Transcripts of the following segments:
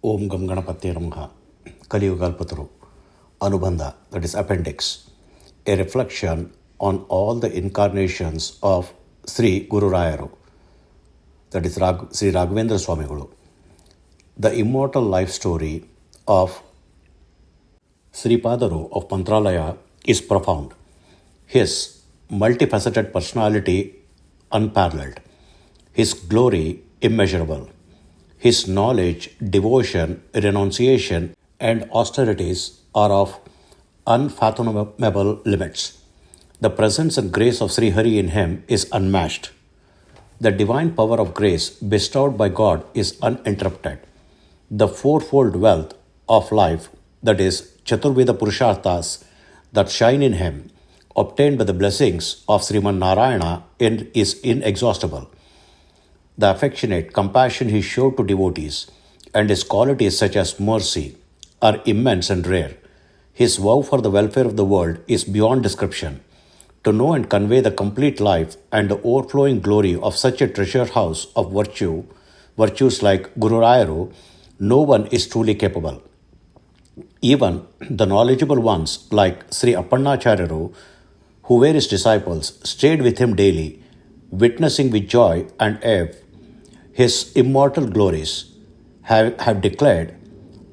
Om Gam Ganapatye Namaha. Kaliyuga Kalpataru. Anubandha, that is Appendix. A reflection on all the incarnations of Sri Guru Rayaru, that is Sri Raghavendra Swami. The immortal life story of Sri Padaru of Mantralaya is profound. His multifaceted personality unparalleled. His glory immeasurable. His knowledge, devotion, renunciation, and austerities are of unfathomable limits. The presence and grace of Sri Hari in him is unmatched. The divine power of grace bestowed by God is uninterrupted. The fourfold wealth of life, that is, Chaturveda Purusharthas, that shine in him, obtained by the blessings of Sriman Narayana, is inexhaustible. The affectionate compassion he showed to devotees and his qualities such as mercy are immense and rare. His vow for the welfare of the world is beyond description. To know and convey the complete life and the overflowing glory of such a treasure house of virtues like Guru Rayaru, no one is truly capable. Even the knowledgeable ones like Sri Appannacharyaru, who were his disciples, stayed with him daily, witnessing with joy and awe his immortal glories, have declared,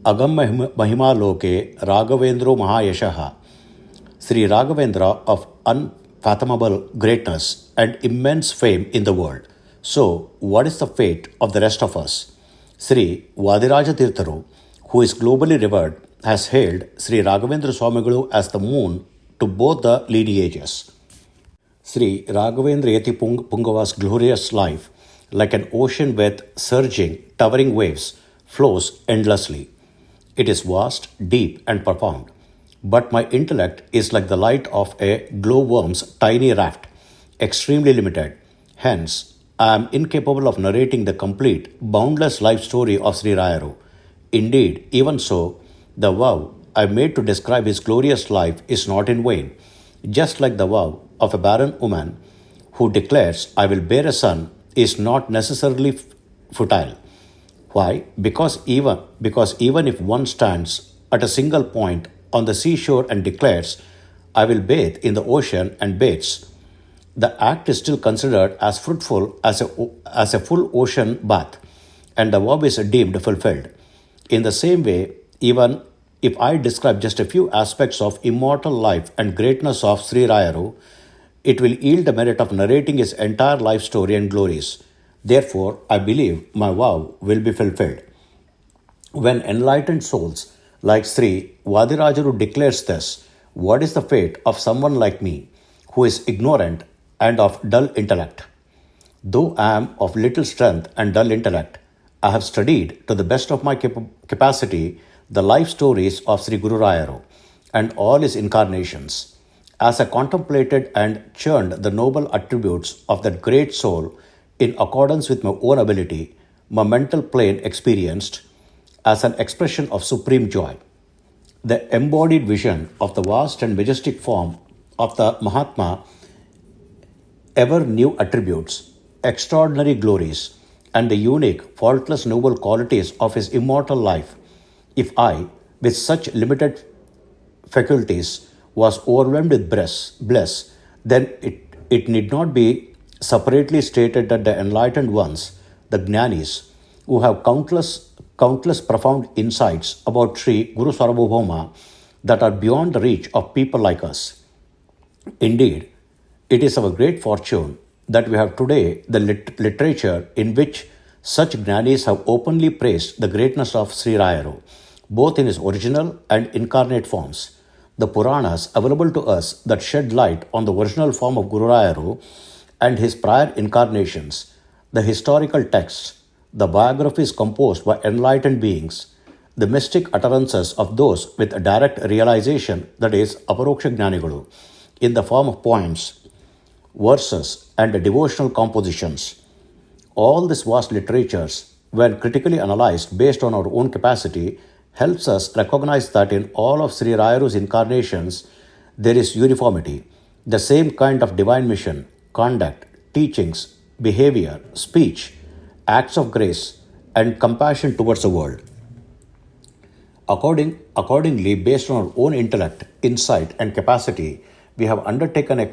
Agam Mahima Loke Raghavendro Mahayashaha, Sri Raghavendra of unfathomable greatness and immense fame in the world. So, what is the fate of the rest of us? Sri Vadiraja Tirtharu, who is globally revered, has hailed Sri Raghavendra Swami as the moon to both the lineages. Sri Raghavendra Yati Pungava's glorious life, like an ocean with surging, towering waves, flows endlessly. It is vast, deep, and profound. But my intellect is like the light of a glowworm's tiny raft, extremely limited. Hence, I am incapable of narrating the complete, boundless life story of Sri Rayaru. Indeed, even so, the vow I made to describe his glorious life is not in vain. Just like the vow of a barren woman who declares, I will bear a son, is not necessarily futile. Why? Because even if one stands at a single point on the seashore and declares, I will bathe in the ocean and bathes, the act is still considered as fruitful as a full ocean bath, and the vow is deemed fulfilled. In the same way, even if I describe just a few aspects of immortal life and greatness of Sri Rayaru, it will yield the merit of narrating his entire life story and glories. Therefore, I believe my vow will be fulfilled. When enlightened souls like Sri Vadirajaru declares this, what is the fate of someone like me, who is ignorant and of dull intellect? Though I am of little strength and dull intellect, I have studied to the best of my capacity the life stories of Sri Guru Rayaru and all his incarnations. As I contemplated and churned the noble attributes of that great soul in accordance with my own ability, my mental plane experienced, as an expression of supreme joy, the embodied vision of the vast and majestic form of the Mahatma, ever new attributes, extraordinary glories, and the unique, faultless, noble qualities of his immortal life. If I, with such limited faculties, was overwhelmed with bliss, then it need not be separately stated that the enlightened ones, the Jnanis, who have countless profound insights about Sri Guru Sarvabhauma that are beyond the reach of people like us. Indeed, it is our great fortune that we have today the literature in which such Jnanis have openly praised the greatness of Sri Rayaru, both in his original and incarnate forms. The Puranas available to us that shed light on the original form of Guru Rayaru and his prior incarnations, the historical texts, the biographies composed by enlightened beings, the mystic utterances of those with a direct realization, that is, Aparoksha Jnanigalu, in the form of poems, verses, and devotional compositions. All these vast literatures, when critically analyzed based on our own capacity, helps us recognize that in all of Sri Rayaru's incarnations, there is uniformity, the same kind of divine mission, conduct, teachings, behavior, speech, acts of grace, and compassion towards the world. Accordingly, based on our own intellect, insight, and capacity, we have undertaken a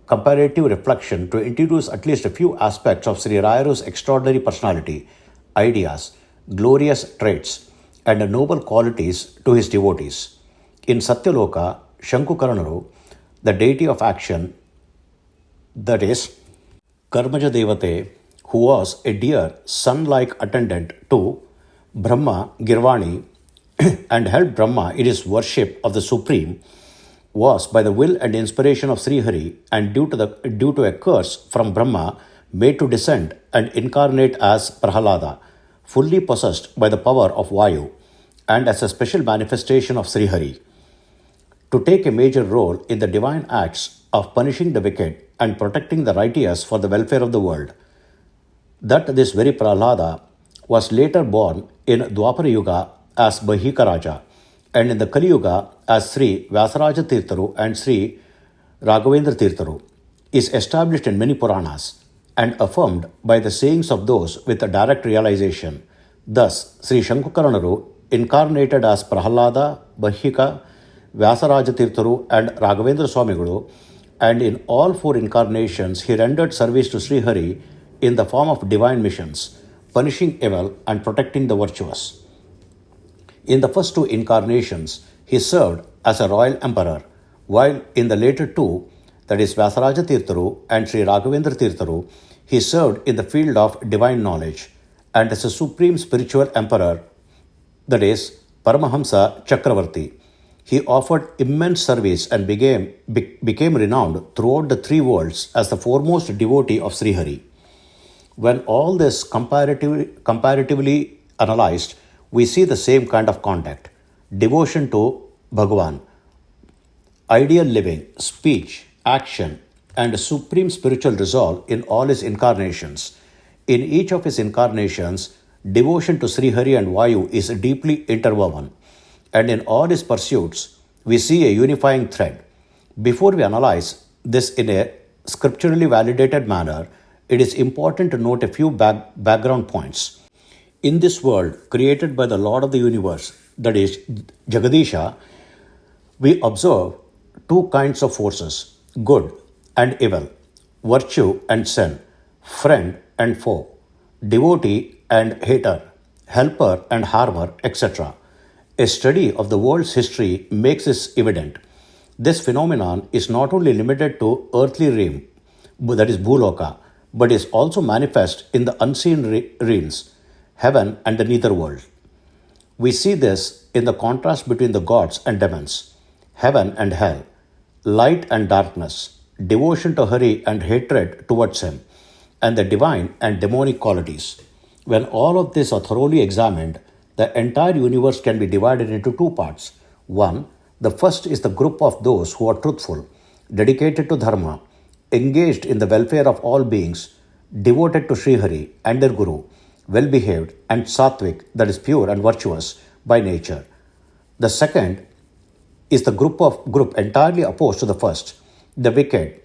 comparative reflection to introduce at least a few aspects of Sri Rayaru's extraordinary personality, ideas, glorious traits, and noble qualities to his devotees. In Satyaloka, Shankukaranaru, the deity of action, that is, Karmaja Devate, who was a dear son-like attendant to Brahma Girvani and helped Brahma in his worship of the Supreme, was by the will and inspiration of Sri Hari and due to a curse from Brahma made to descend and incarnate as Prahalada, fully possessed by the power of Vayu and as a special manifestation of Sri Hari, to take a major role in the divine acts of punishing the wicked and protecting the righteous for the welfare of the world. That this very Prahlada was later born in Dwapara Yuga as Bahika Raja and in the Kaliyuga as Sri Vyasaraja Tirtharu and Sri Raghavendra Tirtharu, is established in many Puranas and affirmed by the sayings of those with a direct realization. Thus, Sri Shankukaranaru, incarnated as Prahalada, Bahika, Vyasaraja Tirtharu and Raghavendra Swami, and in all four incarnations he rendered service to Sri Hari in the form of divine missions, punishing evil and protecting the virtuous. In the first two incarnations, he served as a royal emperor, while in the later two, that is Vyasaraja Tirtharu and Sri Raghavendra Tirtharu, he served in the field of divine knowledge and as a supreme spiritual emperor, that is Paramahamsa Chakravarti. He offered immense service and became renowned throughout the three worlds as the foremost devotee of Sri Hari. When all this comparatively analyzed, we see the same kind of conduct: devotion to Bhagavan, ideal living, speech, action, and supreme spiritual resolve in all his incarnations. In each of his incarnations, devotion to Sri Hari and Vayu is deeply interwoven, and in all his pursuits, we see a unifying thread. Before we analyze this in a scripturally validated manner, it is important to note a few background points. In this world created by the Lord of the universe, that is Jagadisha, we observe two kinds of forces: good and evil, virtue and sin, friend and foe, devotee and hater, helper and harmer, etc. A study of the world's history makes this evident. This phenomenon is not only limited to earthly realm, that is Bhuloka, but is also manifest in the unseen realms, heaven and the netherworld. We see this in the contrast between the gods and demons, heaven and hell, light and darkness, devotion to Hari and hatred towards him, and the divine and demonic qualities. When all of these are thoroughly examined, the entire universe can be divided into two parts. One, the first is the group of those who are truthful, dedicated to Dharma, engaged in the welfare of all beings, devoted to Sri Hari and their Guru, well behaved and sattvic, that is pure and virtuous by nature. The second is the group entirely opposed to the first, the wicked,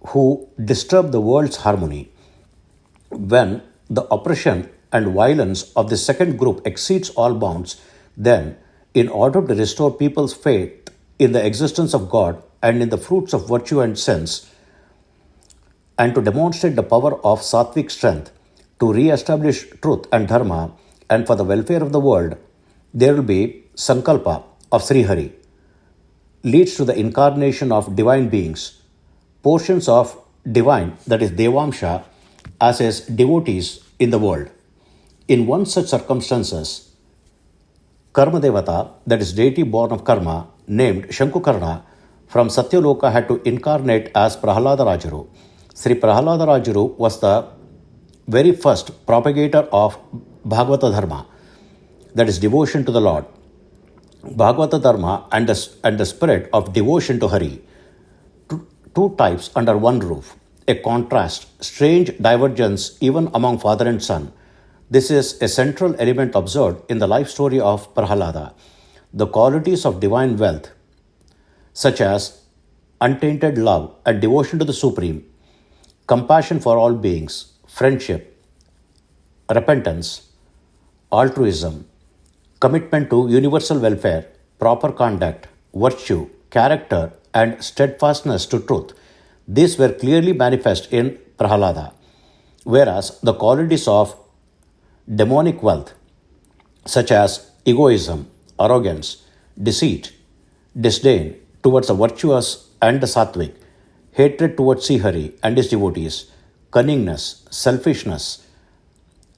who disturb the world's harmony. When the oppression and violence of the second group exceeds all bounds, then, in order to restore people's faith in the existence of God and in the fruits of virtue and sense, and to demonstrate the power of sattvic strength to re-establish truth and dharma and for the welfare of the world, there will be sankalpa of Sri Hari, leads to the incarnation of divine beings, portions of divine, that is Devamsha, as his devotees in the world. In one such circumstances, Karma Devata, that is deity born of karma, named Shankukarna, from Satyaloka had to incarnate as Prahalada Rajaru. Sri Prahalada Rajaru was the very first propagator of Bhagavata Dharma, that is devotion to the Lord. Bhagavata Dharma and the spirit of devotion to Hari, two types under one roof, a contrast, strange divergence even among father and son. This is a central element observed in the life story of Prahalada. The qualities of divine wealth, such as untainted love and devotion to the Supreme, compassion for all beings, friendship, repentance, altruism, commitment to universal welfare, proper conduct, virtue, character, and steadfastness to truth. These were clearly manifest in Prahalada, whereas the qualities of demonic wealth, such as egoism, arrogance, deceit, disdain towards the virtuous and the sattvic, hatred towards Srihari and his devotees, cunningness, selfishness,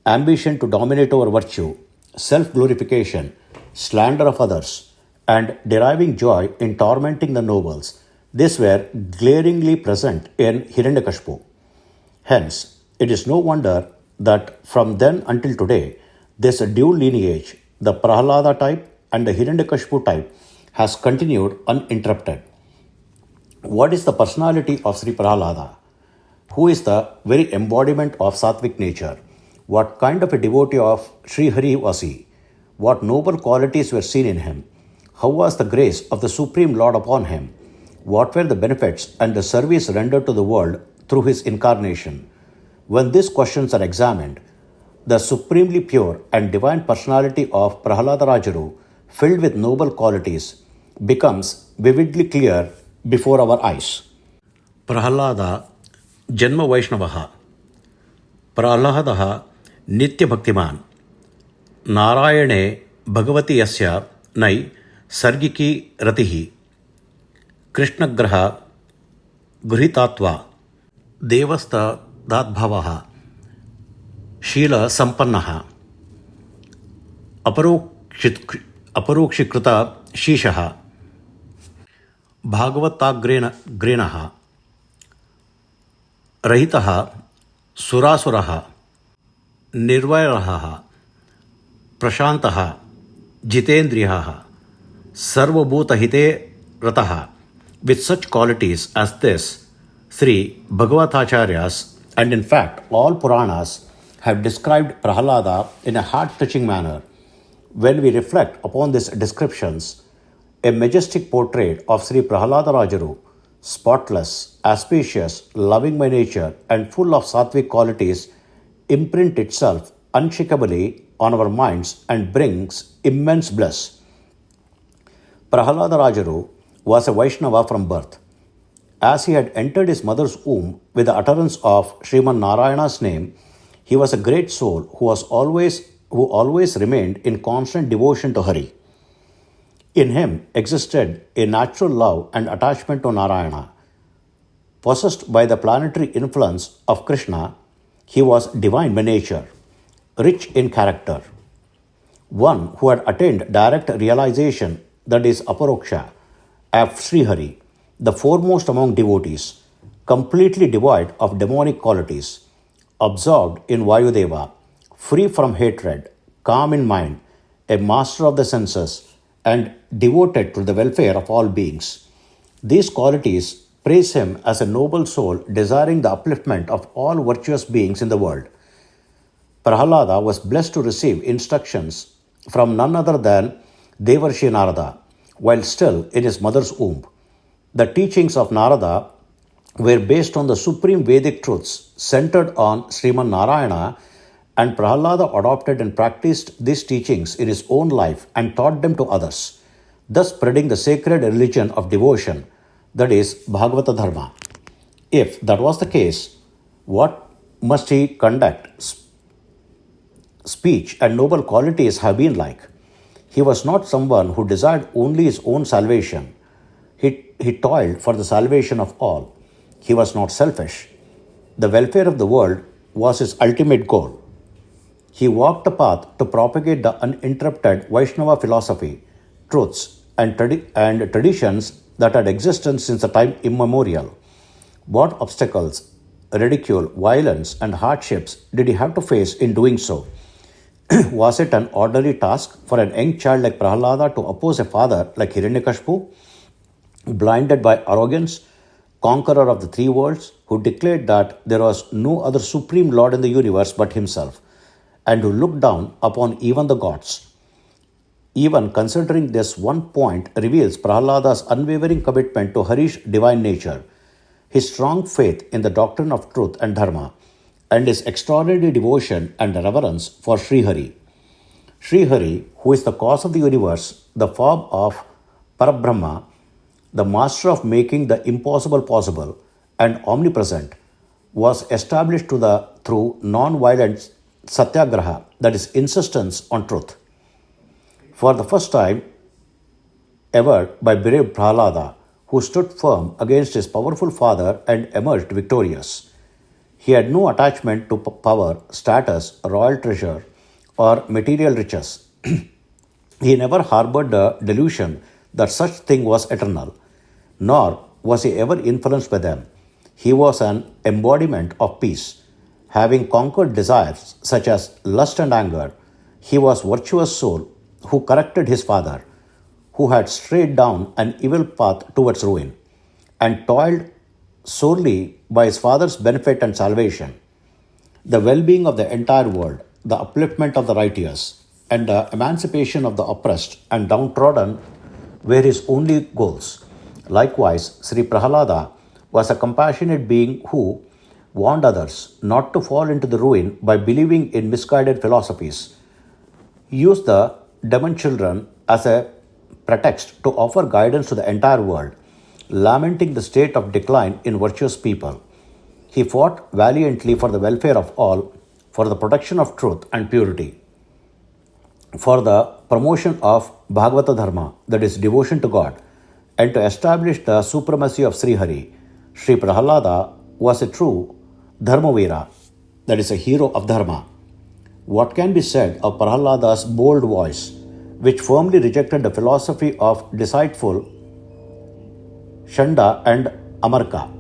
ambition to dominate over virtue, self glorification, slander of others, and deriving joy in tormenting the nobles, these were glaringly present in Hiranyakashipu. Hence, it is no wonder that from then until today, this dual lineage, the Prahalada type and the Hiranyakashipu type, has continued uninterrupted. What is the personality of Sri Prahalada? Who is the very embodiment of sattvic nature? What kind of a devotee of Sri Hari was he? What noble qualities were seen in him? How was the grace of the Supreme Lord upon him? What were the benefits and the service rendered to the world through his incarnation? When these questions are examined, the supremely pure and divine personality of Prahalada Rajaru, filled with noble qualities, becomes vividly clear before our eyes. Prahalada Janma Vaishnavaha Prahaladaha Nitya Bhaktiman Narayane Bhagavati Yasya Nai Sargiki Ratihi Krishnagraha Grihitatva Devasta Dadbhavaha Shila Sampannaha Aparokshikrita Shishaha Bhagavatagrena Rahitaha Surasuraha Nirvairaha Prashantaha Jitendriyaha Sarvabhutahite Rataha. With such qualities as this, Sri Bhagavatacharyas and in fact all Puranas have described Prahalada in a heart-touching manner. When we reflect upon these descriptions, a majestic portrait of Sri Prahalada Rajaru, spotless, auspicious, loving by nature, and full of sattvic qualities, imprint itself unshakably on our minds and brings immense bliss. Prahalada Rajaru was a Vaishnava from birth. As he had entered his mother's womb with the utterance of Sriman Narayana's name, he was a great soul who always remained in constant devotion to Hari. In him existed a natural love and attachment to Narayana. Possessed by the planetary influence of Krishna, he was divine by nature, rich in character. One who had attained direct realization, that is Aparoksha, of Srihari, the foremost among devotees, completely devoid of demonic qualities, absorbed in Vayudeva, free from hatred, calm in mind, a master of the senses, and devoted to the welfare of all beings. These qualities praise him as a noble soul desiring the upliftment of all virtuous beings in the world. Prahalada was blessed to receive instructions from none other than Devarshi Narada while still in his mother's womb. The teachings of Narada were based on the supreme Vedic truths centered on Sriman Narayana, and Prahalada adopted and practiced these teachings in his own life and taught them to others, thus spreading the sacred religion of devotion, that is, Bhagavata Dharma. If that was the case, what must he conduct, speech, and noble qualities have been like? He was not someone who desired only his own salvation. He toiled for the salvation of all. He was not selfish. The welfare of the world was his ultimate goal. He walked the path to propagate the uninterrupted Vaishnava philosophy, truths, and traditions that had existed since the time immemorial. What obstacles, ridicule, violence, and hardships did he have to face in doing so? Was it an ordinary task for an young child like Prahalada to oppose a father like Hiranyakashipu, blinded by arrogance, conqueror of the three worlds, who declared that there was no other supreme lord in the universe but himself, and who looked down upon even the gods? Even considering this one point reveals Prahalada's unwavering commitment to Hari's divine nature, his strong faith in the doctrine of truth and dharma, and his extraordinary devotion and reverence for Sri Hari. Sri Hari, who is the cause of the universe, the form of Parabrahma, the master of making the impossible possible and omnipresent, was established through non-violent satyagraha, that is, insistence on truth. For the first time ever by brave Prahlada, who stood firm against his powerful father and emerged victorious. He had no attachment to power, status, royal treasure, or material riches. He never harbored the delusion that such thing was eternal, nor was he ever influenced by them. He was an embodiment of peace. Having conquered desires such as lust and anger, he was virtuous soul who corrected his father, who had strayed down an evil path towards ruin, and toiled sorely by his father's benefit and salvation. The well being of the entire world, the upliftment of the righteous, and the emancipation of the oppressed and downtrodden were his only goals. Likewise, Sri Prahlada was a compassionate being who warned others not to fall into the ruin by believing in misguided philosophies. He used the demon children as a pretext to offer guidance to the entire world, lamenting the state of decline in virtuous people. He fought valiantly for the welfare of all, for the protection of truth and purity, for the promotion of Bhagavata Dharma, that is, devotion to God, and to establish the supremacy of Sri Hari. Sri Prahlada was a true Dharmavira, that is, a hero of Dharma. What can be said of Prahlada's bold voice, which firmly rejected the philosophy of deceitful Shanda and Amarka,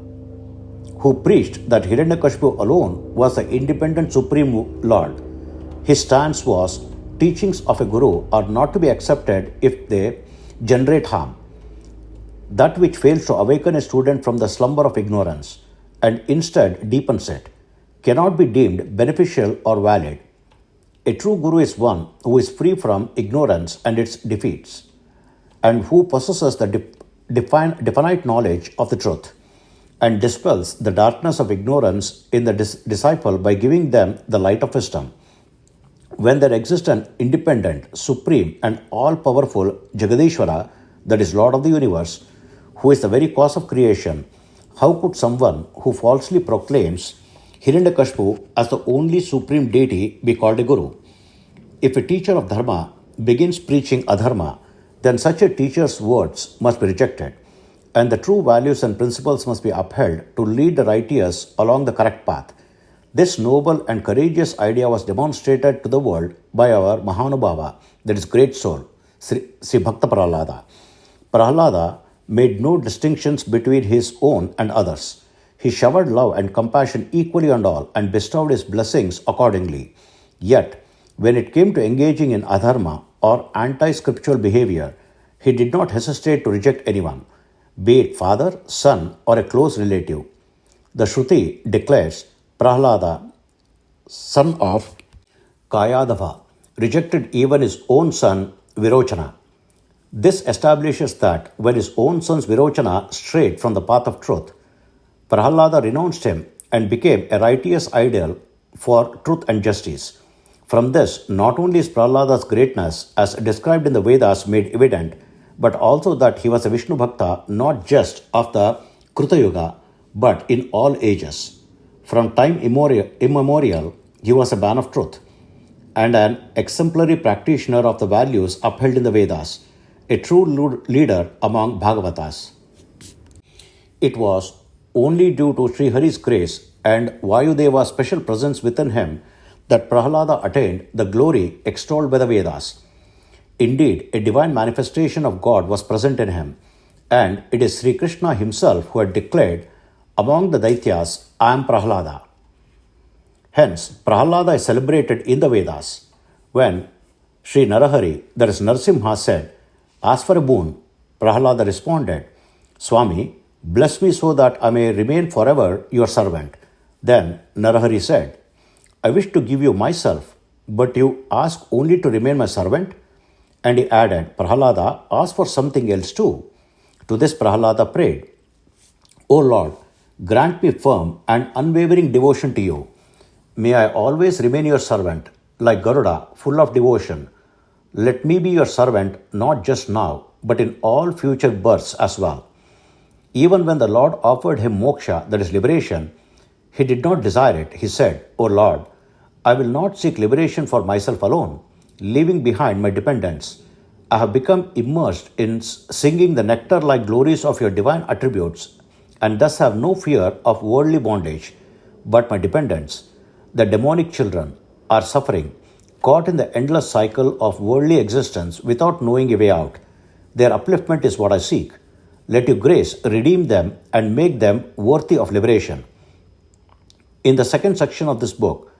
who preached that Hiranyakashipu alone was the independent supreme lord? His stance was, teachings of a guru are not to be accepted if they generate harm. That which fails to awaken a student from the slumber of ignorance and instead deepens it cannot be deemed beneficial or valid. A true guru is one who is free from ignorance and its defeats, and who possesses the definite knowledge of the truth, and dispels the darkness of ignorance in the disciple by giving them the light of wisdom. When there exists an independent, supreme, and all-powerful Jagadishvara, that is Lord of the universe, who is the very cause of creation, how could someone who falsely proclaims Hiranyakashipu as the only supreme deity be called a guru? If a teacher of dharma begins preaching adharma, then such a teacher's words must be rejected, and the true values and principles must be upheld to lead the righteous along the correct path. This noble and courageous idea was demonstrated to the world by our Mahanubhava, that is, great soul, Sri Bhakta Prahlada. Prahlada made no distinctions between his own and others. He showered love and compassion equally on all and bestowed his blessings accordingly. Yet, when it came to engaging in adharma or anti-scriptural behavior, he did not hesitate to reject anyone, be it father, son, or a close relative. The Shruti declares Prahlada, son of Kayadava, rejected even his own son Virochana. This establishes that when his own son's Virochana strayed from the path of truth, Prahlada renounced him and became a righteous ideal for truth and justice. From this, not only is Prahlada's greatness as described in the Vedas made evident, but also that he was a Vishnu Bhakta not just of the Krutayuga, but in all ages. From time immemorial, he was a man of truth and an exemplary practitioner of the values upheld in the Vedas, a true leader among Bhagavatas. It was only due to Sri Hari's grace and Vayudeva's special presence within him that Prahlada attained the glory extolled by the Vedas. Indeed, a divine manifestation of God was present in him, and it is Sri Krishna himself who had declared, among the Daityas, I am Prahlada. Hence, Prahlada is celebrated in the Vedas. When Sri Narahari, that is Narasimha, said, ask for a boon, Prahlada responded, Swami, bless me so that I may remain forever your servant. Then Narahari said, I wish to give you myself, but you ask only to remain my servant? And he added, Prahlada, ask for something else too. To this Prahlada prayed, O Lord, grant me firm and unwavering devotion to you. May I always remain your servant, like Garuda, full of devotion, Let me be your servant not just now, but in all future births as well. Even when the Lord offered him moksha, that is liberation, he did not desire it. He said, O Lord, I will not seek liberation for myself alone, leaving behind my dependents. I have become immersed in singing the nectar-like glories of your divine attributes, and thus have no fear of worldly bondage. But my dependents, the demonic children, are suffering, caught in the endless cycle of worldly existence without knowing a way out. Their upliftment is what I seek. Let your grace redeem them and make them worthy of liberation. In the second section of this book,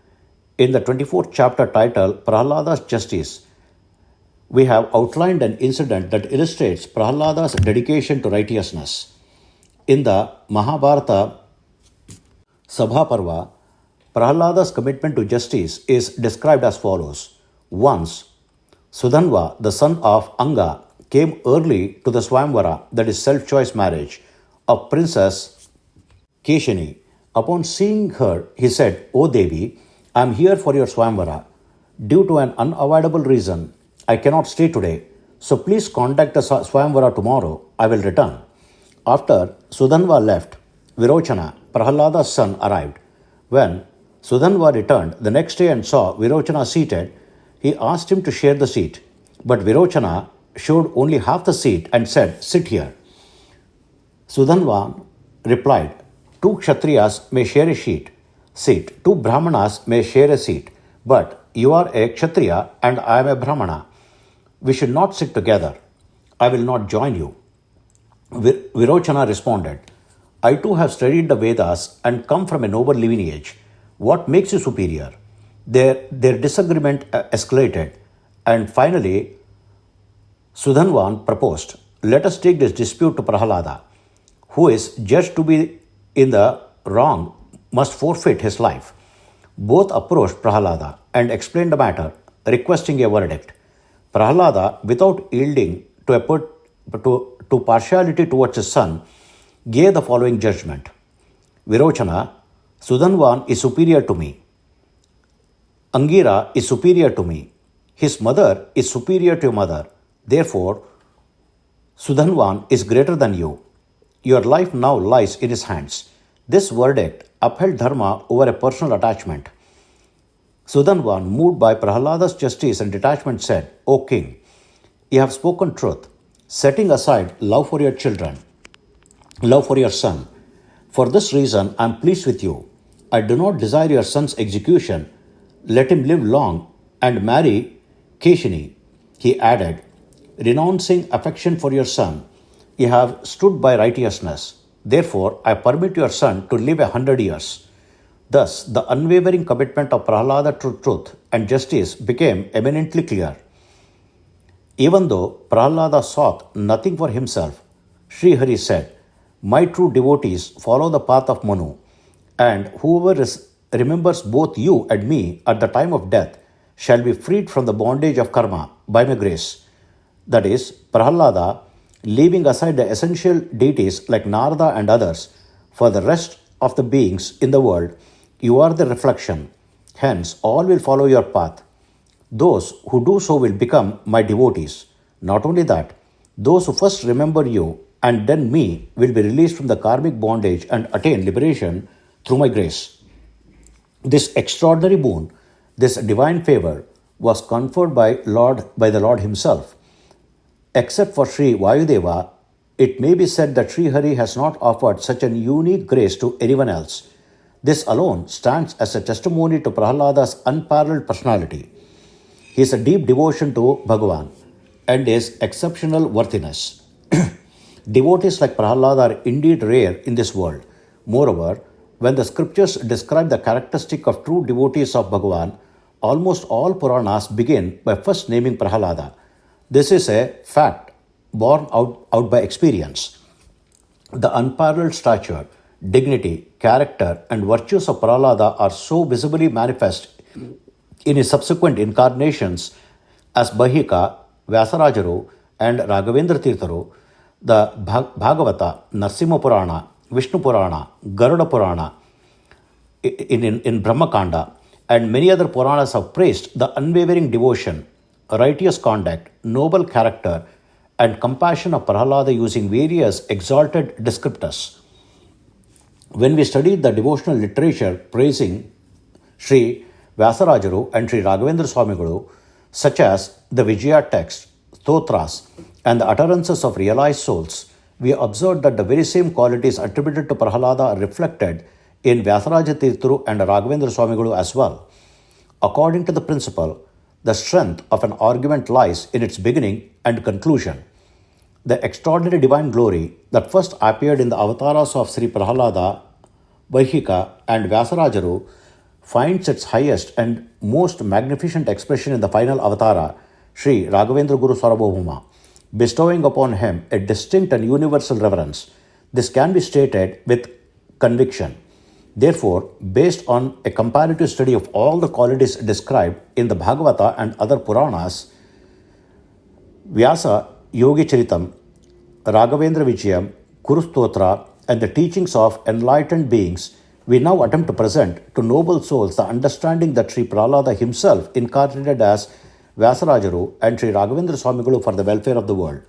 in the 24th chapter titled Prahlada's Justice, we have outlined an incident that illustrates Prahlada's dedication to righteousness. In the Mahabharata Sabha Parva, Prahlada's commitment to justice is described as follows. Once, Sudhanva, the son of Anga, came early to the Swamvara, that is self-choice marriage, of Princess Keshini. Upon seeing her, he said, O Devi, I am here for your Swamvara. Due to an unavoidable reason, I cannot stay today, so please contact the Swamvara tomorrow. I will return. After Sudhanva left, Virochana, Prahlada's son, arrived. When Sudhanva returned the next day and saw Virochana seated, he asked him to share the seat. But Virochana showed only half the seat and said, Sit here. Sudhanva replied, Two Kshatriyas may share a seat, two Brahmanas may share a seat, but you are a Kshatriya and I am a Brahmana. We should not sit together. I will not join you. Virochana responded, I too have studied the Vedas and come from a noble lineage. What makes you superior? Their disagreement escalated, and finally Sudhanvan proposed, Let us take this dispute to Prahlada, who is judged to be in the wrong, must forfeit his life. Both approached Prahlada and explained the matter, requesting a verdict. Prahlada, without yielding to partiality towards his son, gave the following judgment. Virochana, Sudhanvan is superior to me. Angira is superior to me. His mother is superior to your mother. Therefore, Sudhanvan is greater than you. Your life now lies in his hands. This verdict upheld dharma over a personal attachment. Sudhanvan, moved by Prahlada's justice and detachment, said, O king, you have spoken truth, setting aside love for your children, love for your son. For this reason, I am pleased with you. I do not desire your son's execution. Let him live long and marry Keshini. He added, renouncing affection for your son, you have stood by righteousness. Therefore, I permit your son to live 100 years. Thus, the unwavering commitment of Prahlada to truth and justice became eminently clear. Even though Prahlada sought nothing for himself, Sri Hari said, My true devotees follow the path of Manu, and whoever remembers both you and me at the time of death shall be freed from the bondage of karma by my grace. That is, Prahlada, leaving aside the essential deities like Narada and others, for the rest of the beings in the world, you are the reflection. Hence, all will follow your path. Those who do so will become my devotees. Not only that, those who first remember you and then me will be released from the karmic bondage and attain liberation through my grace. This extraordinary boon, this divine favor, was conferred by the Lord himself. Except for Sri Vayudeva, it may be said that Sri Hari has not offered such an unique grace to anyone else. This alone stands as a testimony to Prahlada's unparalleled personality, his deep devotion to Bhagavan, and his exceptional worthiness. Devotees like Prahlada are indeed rare in this world. Moreover, when the scriptures describe the characteristic of true devotees of Bhagavan, almost all Puranas begin by first naming Prahlada. This is a fact borne out by experience. The unparalleled stature, dignity, character, and virtues of Prahlada are so visibly manifest in his subsequent incarnations as Bahika, Vyasarajaru, and Raghavendra Tirtharu, the Bhagavata, Narsimha Purana, Vishnu Purana, Garuda Purana, in Brahmakanda, and many other Puranas have praised the unwavering devotion, righteous conduct, noble character, and compassion of Prahalada using various exalted descriptors. When we studied the devotional literature praising Sri Vyasarajaru and Sri Raghavendra Swami, such as the Vijaya text, Stotras, and the utterances of realized souls, we observed that the very same qualities attributed to Prahalada are reflected in Vyasaraja Tirtharu and Raghavendra Swami as well. According to the principle, the strength of an argument lies in its beginning and conclusion. The extraordinary divine glory that first appeared in the avatars of Sri Prahalada, Vaihika, and Vyasarajaru finds its highest and most magnificent expression in the final avatara, Sri Raghavendra Guru Sarvabhauma, bestowing upon him a distinct and universal reverence. This can be stated with conviction. Therefore, based on a comparative study of all the qualities described in the Bhagavata and other Puranas, Vyasa Yogi Charitam, Raghavendra Vijayam, Guru Stotra, and the teachings of enlightened beings, we now attempt to present to noble souls the understanding that Sri Prahlada himself incarnated as Vyasarajaru and Sri Raghavendra Swami for the welfare of the world.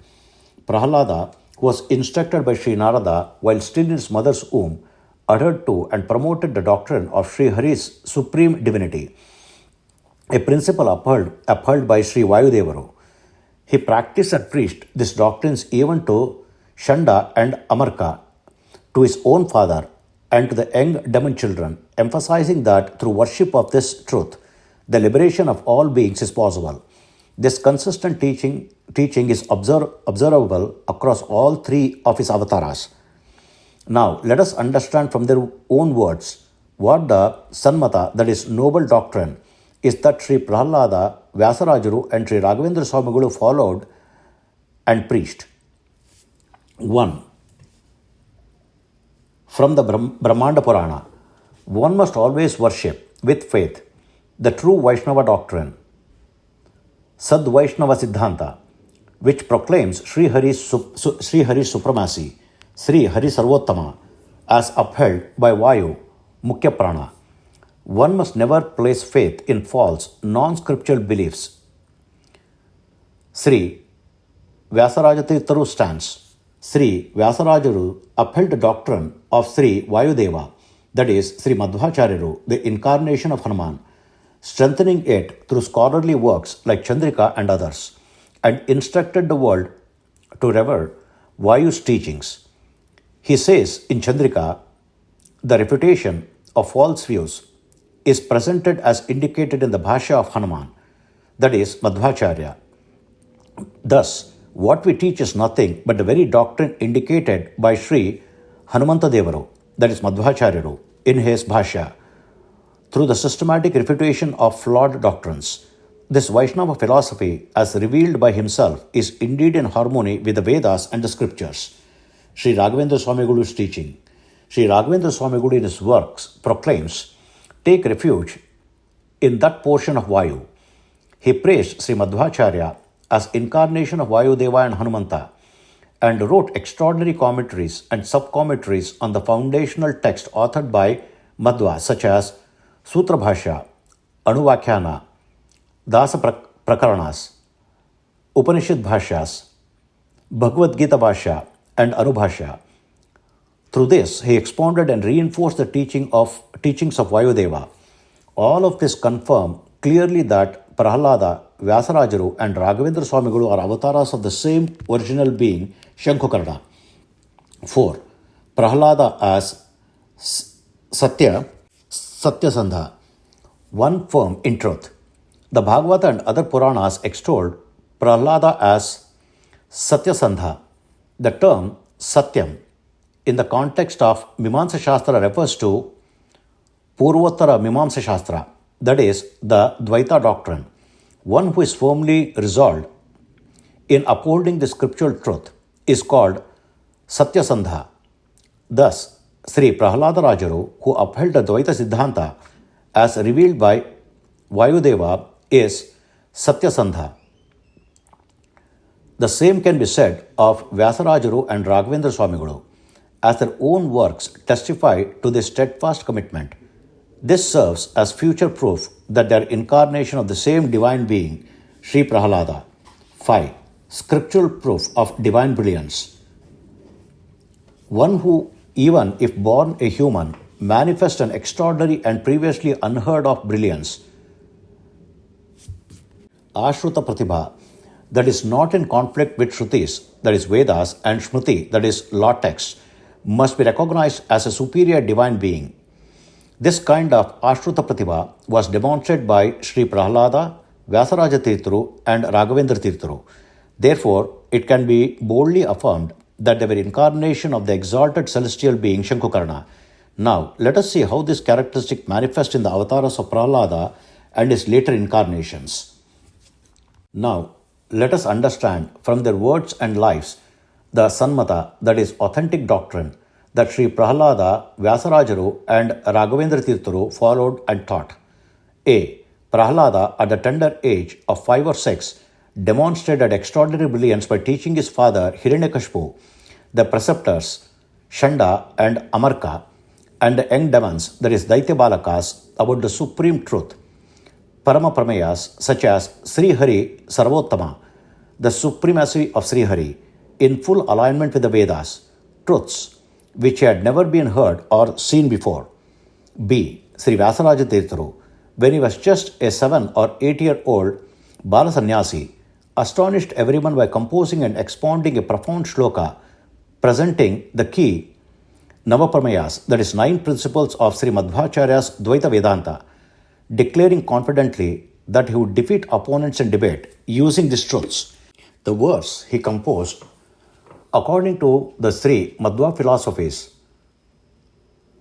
Prahlada, who was instructed by Sri Narada while still in his mother's womb, adhered to and promoted the doctrine of Sri Hari's supreme divinity, a principle upheld by Sri Vayudevaru. He practiced and preached these doctrines even to Shanda and Amarka, to his own father, and to the young demon children, emphasizing that through worship of this truth, the liberation of all beings is possible. This consistent teaching is observable across all three of his avatars. Now, let us understand from their own words what the Sanmata, that is, noble doctrine, is that Sri Prahlada, Vyasarajaru, and Sri Raghavendra Swami followed and preached. 1. From the Brahmanda Purana, one must always worship with faith the true Vaishnava doctrine, Sad Vaishnava Siddhanta, which proclaims Sri Hari's supremacy, Sri Hari Sarvottama, as upheld by Vayu, Mukhya Prana. One must never place faith in false, non-scriptural beliefs. Sri Vyasaraja Tirtharu stance. Sri Vyasarajaru upheld the doctrine of Sri Vayudeva, that is, Sri Madhvacharyaru, the incarnation of Hanuman, strengthening it through scholarly works like Chandrika and others, and instructed the world to revere Vayu's teachings. He says in Chandrika, the refutation of false views is presented as indicated in the Bhashya of Hanuman, that is, Madhvacharya. Thus, what we teach is nothing but the very doctrine indicated by Sri Hanumanta Devaru, that is, Madhvacharyaru, in his Bhashya. Through the systematic refutation of flawed doctrines, this Vaishnava philosophy, as revealed by himself, is indeed in harmony with the Vedas and the scriptures. Sri Raghavendra Swami Guru's teaching. Sri Raghavendra Swami Guru in his works proclaims, take refuge in that portion of Vayu. He praised Sri Madhvacharya as incarnation of Vayudeva and Hanumanta, and wrote extraordinary commentaries and sub-commentaries on the foundational text authored by Madhva, such as Sutra Bhashya, Anuvakhyana, Dasa Prakaranas, Upanishad Bhashyas, Bhagavad Gita Bhashya, and Anubhashya. Through this, he expounded and reinforced the teachings of Vayudeva. All of this confirm clearly that Prahlada, Vyasarajaru, and Raghavendra Swami are avatars of the same original being, Shankhakarna. 4. Prahlada as Satyasandha, one firm in truth. The Bhagavata and other Puranas extolled Prahlada as Satyasandha. The term Satyam in the context of Mimamsa Shastra refers to Purvottara Mimamsa Shastra, that is, the Dvaita doctrine. One who is firmly resolved in upholding the scriptural truth is called Satyasandha. Thus, Sri Prahlada Rajaru, who upheld the Dvaita Siddhanta as revealed by Vayudeva, is Satyasandha. The same can be said of Vyasarajaru and Raghavendra Swami Guru, as their own works testify to their steadfast commitment. This serves as future proof that they are incarnation of the same divine being, Sri Prahalada. 5. Scriptural proof of divine brilliance. One who, even if born a human, manifests an extraordinary and previously unheard of brilliance, Ashruta Pratibha, that is not in conflict with Shrutis, that is Vedas, and Shmruti, that is law texts, must be recognized as a superior divine being. This kind of Ashruta Pratibha was demonstrated by Sri Prahalada, Vyasaraja Tirtharu, and Raghavendra Tirtharu. Therefore, it can be boldly affirmed that they were incarnation of the exalted celestial being Shankukarna. Now, let us see how this characteristic manifests in the avatars of Prahalada and his later incarnations. Now, let us understand from their words and lives the Sanmata, that is authentic doctrine, that Sri Prahalada, Vyasarajaru, and Raghavendra Tirtharu followed and taught. A. Prahalada, at the tender age of 5 or 6, demonstrated extraordinary brilliance by teaching his father Hiranyakashipu, the preceptors Shanda and Amarka, and the young demons, that is Daitya Balakas, about the supreme truth. Parama Pramayas such as Sri Hari Sarvottama, the supremacy of Sri Hari, in full alignment with the Vedas, truths which had never been heard or seen before. B. Sri Vyasaraja Tirtharu, when he was just a 7 or 8-year-old Bala Sannyasi, astonished everyone by composing and expounding a profound shloka presenting the key Navapramayas, that is 9 principles of Sri Madhvacharya's Dvaita Vedanta, declaring confidently that he would defeat opponents in debate using these truths. The verse he composed, according to the Sri Madhva philosophies,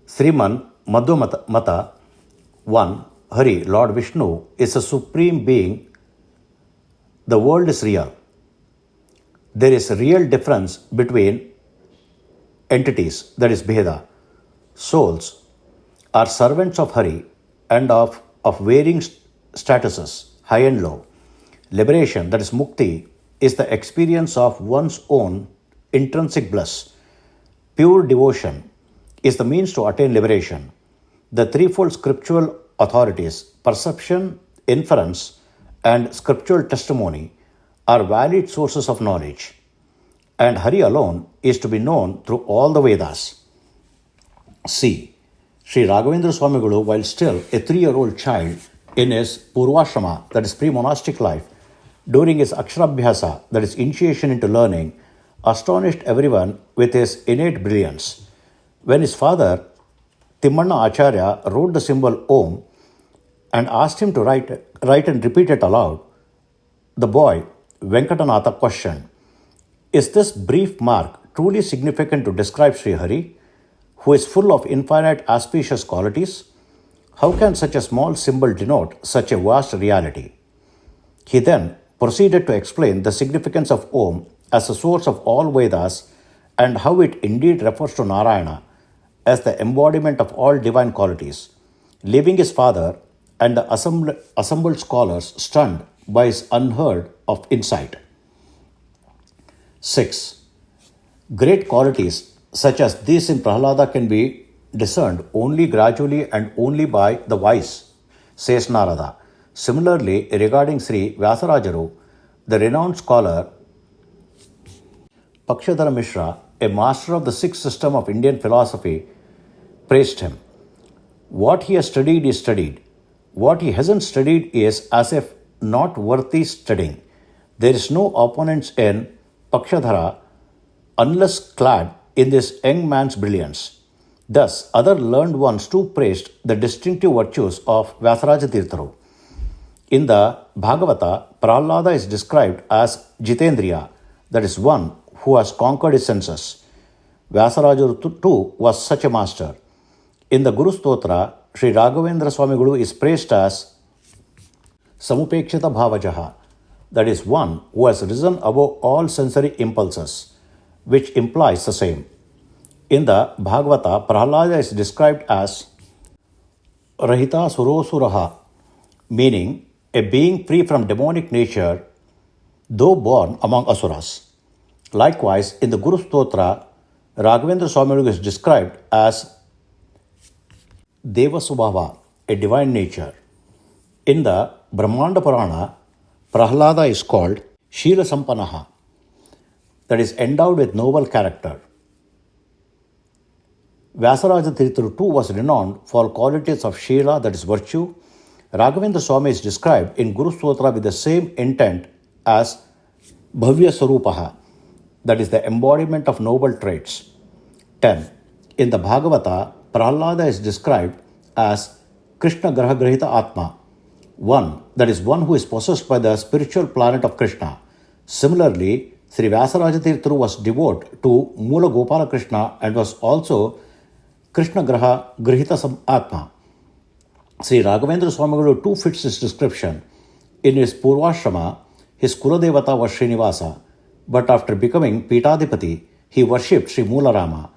Sriman Madhva Mata 1. Hari, Lord Vishnu, is a supreme being. The world is real. There is a real difference between entities, that is Bheda. Souls are servants of Hari and of varying statuses, high and low. Liberation, that is Mukti, is the experience of one's own intrinsic bliss. Pure devotion is the means to attain liberation. The threefold scriptural authorities, perception, inference, and scriptural testimony, are valid sources of knowledge, and Hari alone is to be known through all the Vedas. C. Sri Raghavendra Swami, while still a 3-year-old child in his Purvashrama, that is pre-monastic life, during his Aksharabhyasa, that is initiation into learning, astonished everyone with his innate brilliance. When his father, Timmanna Acharya, wrote the symbol Om and asked him to write and repeat it aloud, the boy, Venkatanatha, questioned, "Is this brief mark truly significant to describe Sri Hari, who is full of infinite auspicious qualities? How can such a small symbol denote such a vast reality?" He then proceeded to explain the significance of Om as the source of all Vedas and how it indeed refers to Narayana as the embodiment of all divine qualities, leaving his father and the assembled scholars stunned by his unheard of insight. 6. Great qualities such as these in Prahalada can be discerned only gradually and only by the wise, says Narada. Similarly, regarding Sri Vyasarajaru, the renowned scholar Pakshadhara Mishra, a master of the sixth system of Indian philosophy, praised him. What he has studied is studied. What he hasn't studied is as if not worthy studying. There is no opponent in Pakshadhara unless clad in this young man's brilliance. Thus, other learned ones too praised the distinctive virtues of Vyasaraja Tirtharu. In the Bhagavata, Prahlada is described as Jitendriya, that is one who has conquered his senses. Vyasaraja too was such a master. In the Guru Stotra, Sri Raghavendra Swami is praised as Samupekshita Bhavajaha, that is one who has risen above all sensory impulses, which implies the same. In the Bhagavata, Prahlada is described as Rahita Surosuraha, meaning a being free from demonic nature, though born among asuras. Likewise, in the Guru Stotra, Raghavendra Swami is described as Deva Subhava, a divine nature. In the Brahmanda Purana, Prahlada is called Shila Sampanaha, that is endowed with noble character. Vyasaraja Tirtharu too was renowned for qualities of Shila, that is virtue. Raghavendra Swami is described in Guru Stotra with the same intent as Bhavya Sarupaha, that is the embodiment of noble traits. 10. In the Bhagavata, Prahlada is described as Krishna Graha Grahita Atma, one, that is one who is possessed by the spiritual planet of Krishna. Similarly, Sri Vyasaraja Tirtharu was devoted to Mula Gopala Krishna and was also Krishna Graha Grihita Atma. Sri Raghavendra Swami too fits this description. In his Purvashrama, his Kuladevata was Srinivasa, but after becoming Pitadipati, he worshipped Sri Moolarama.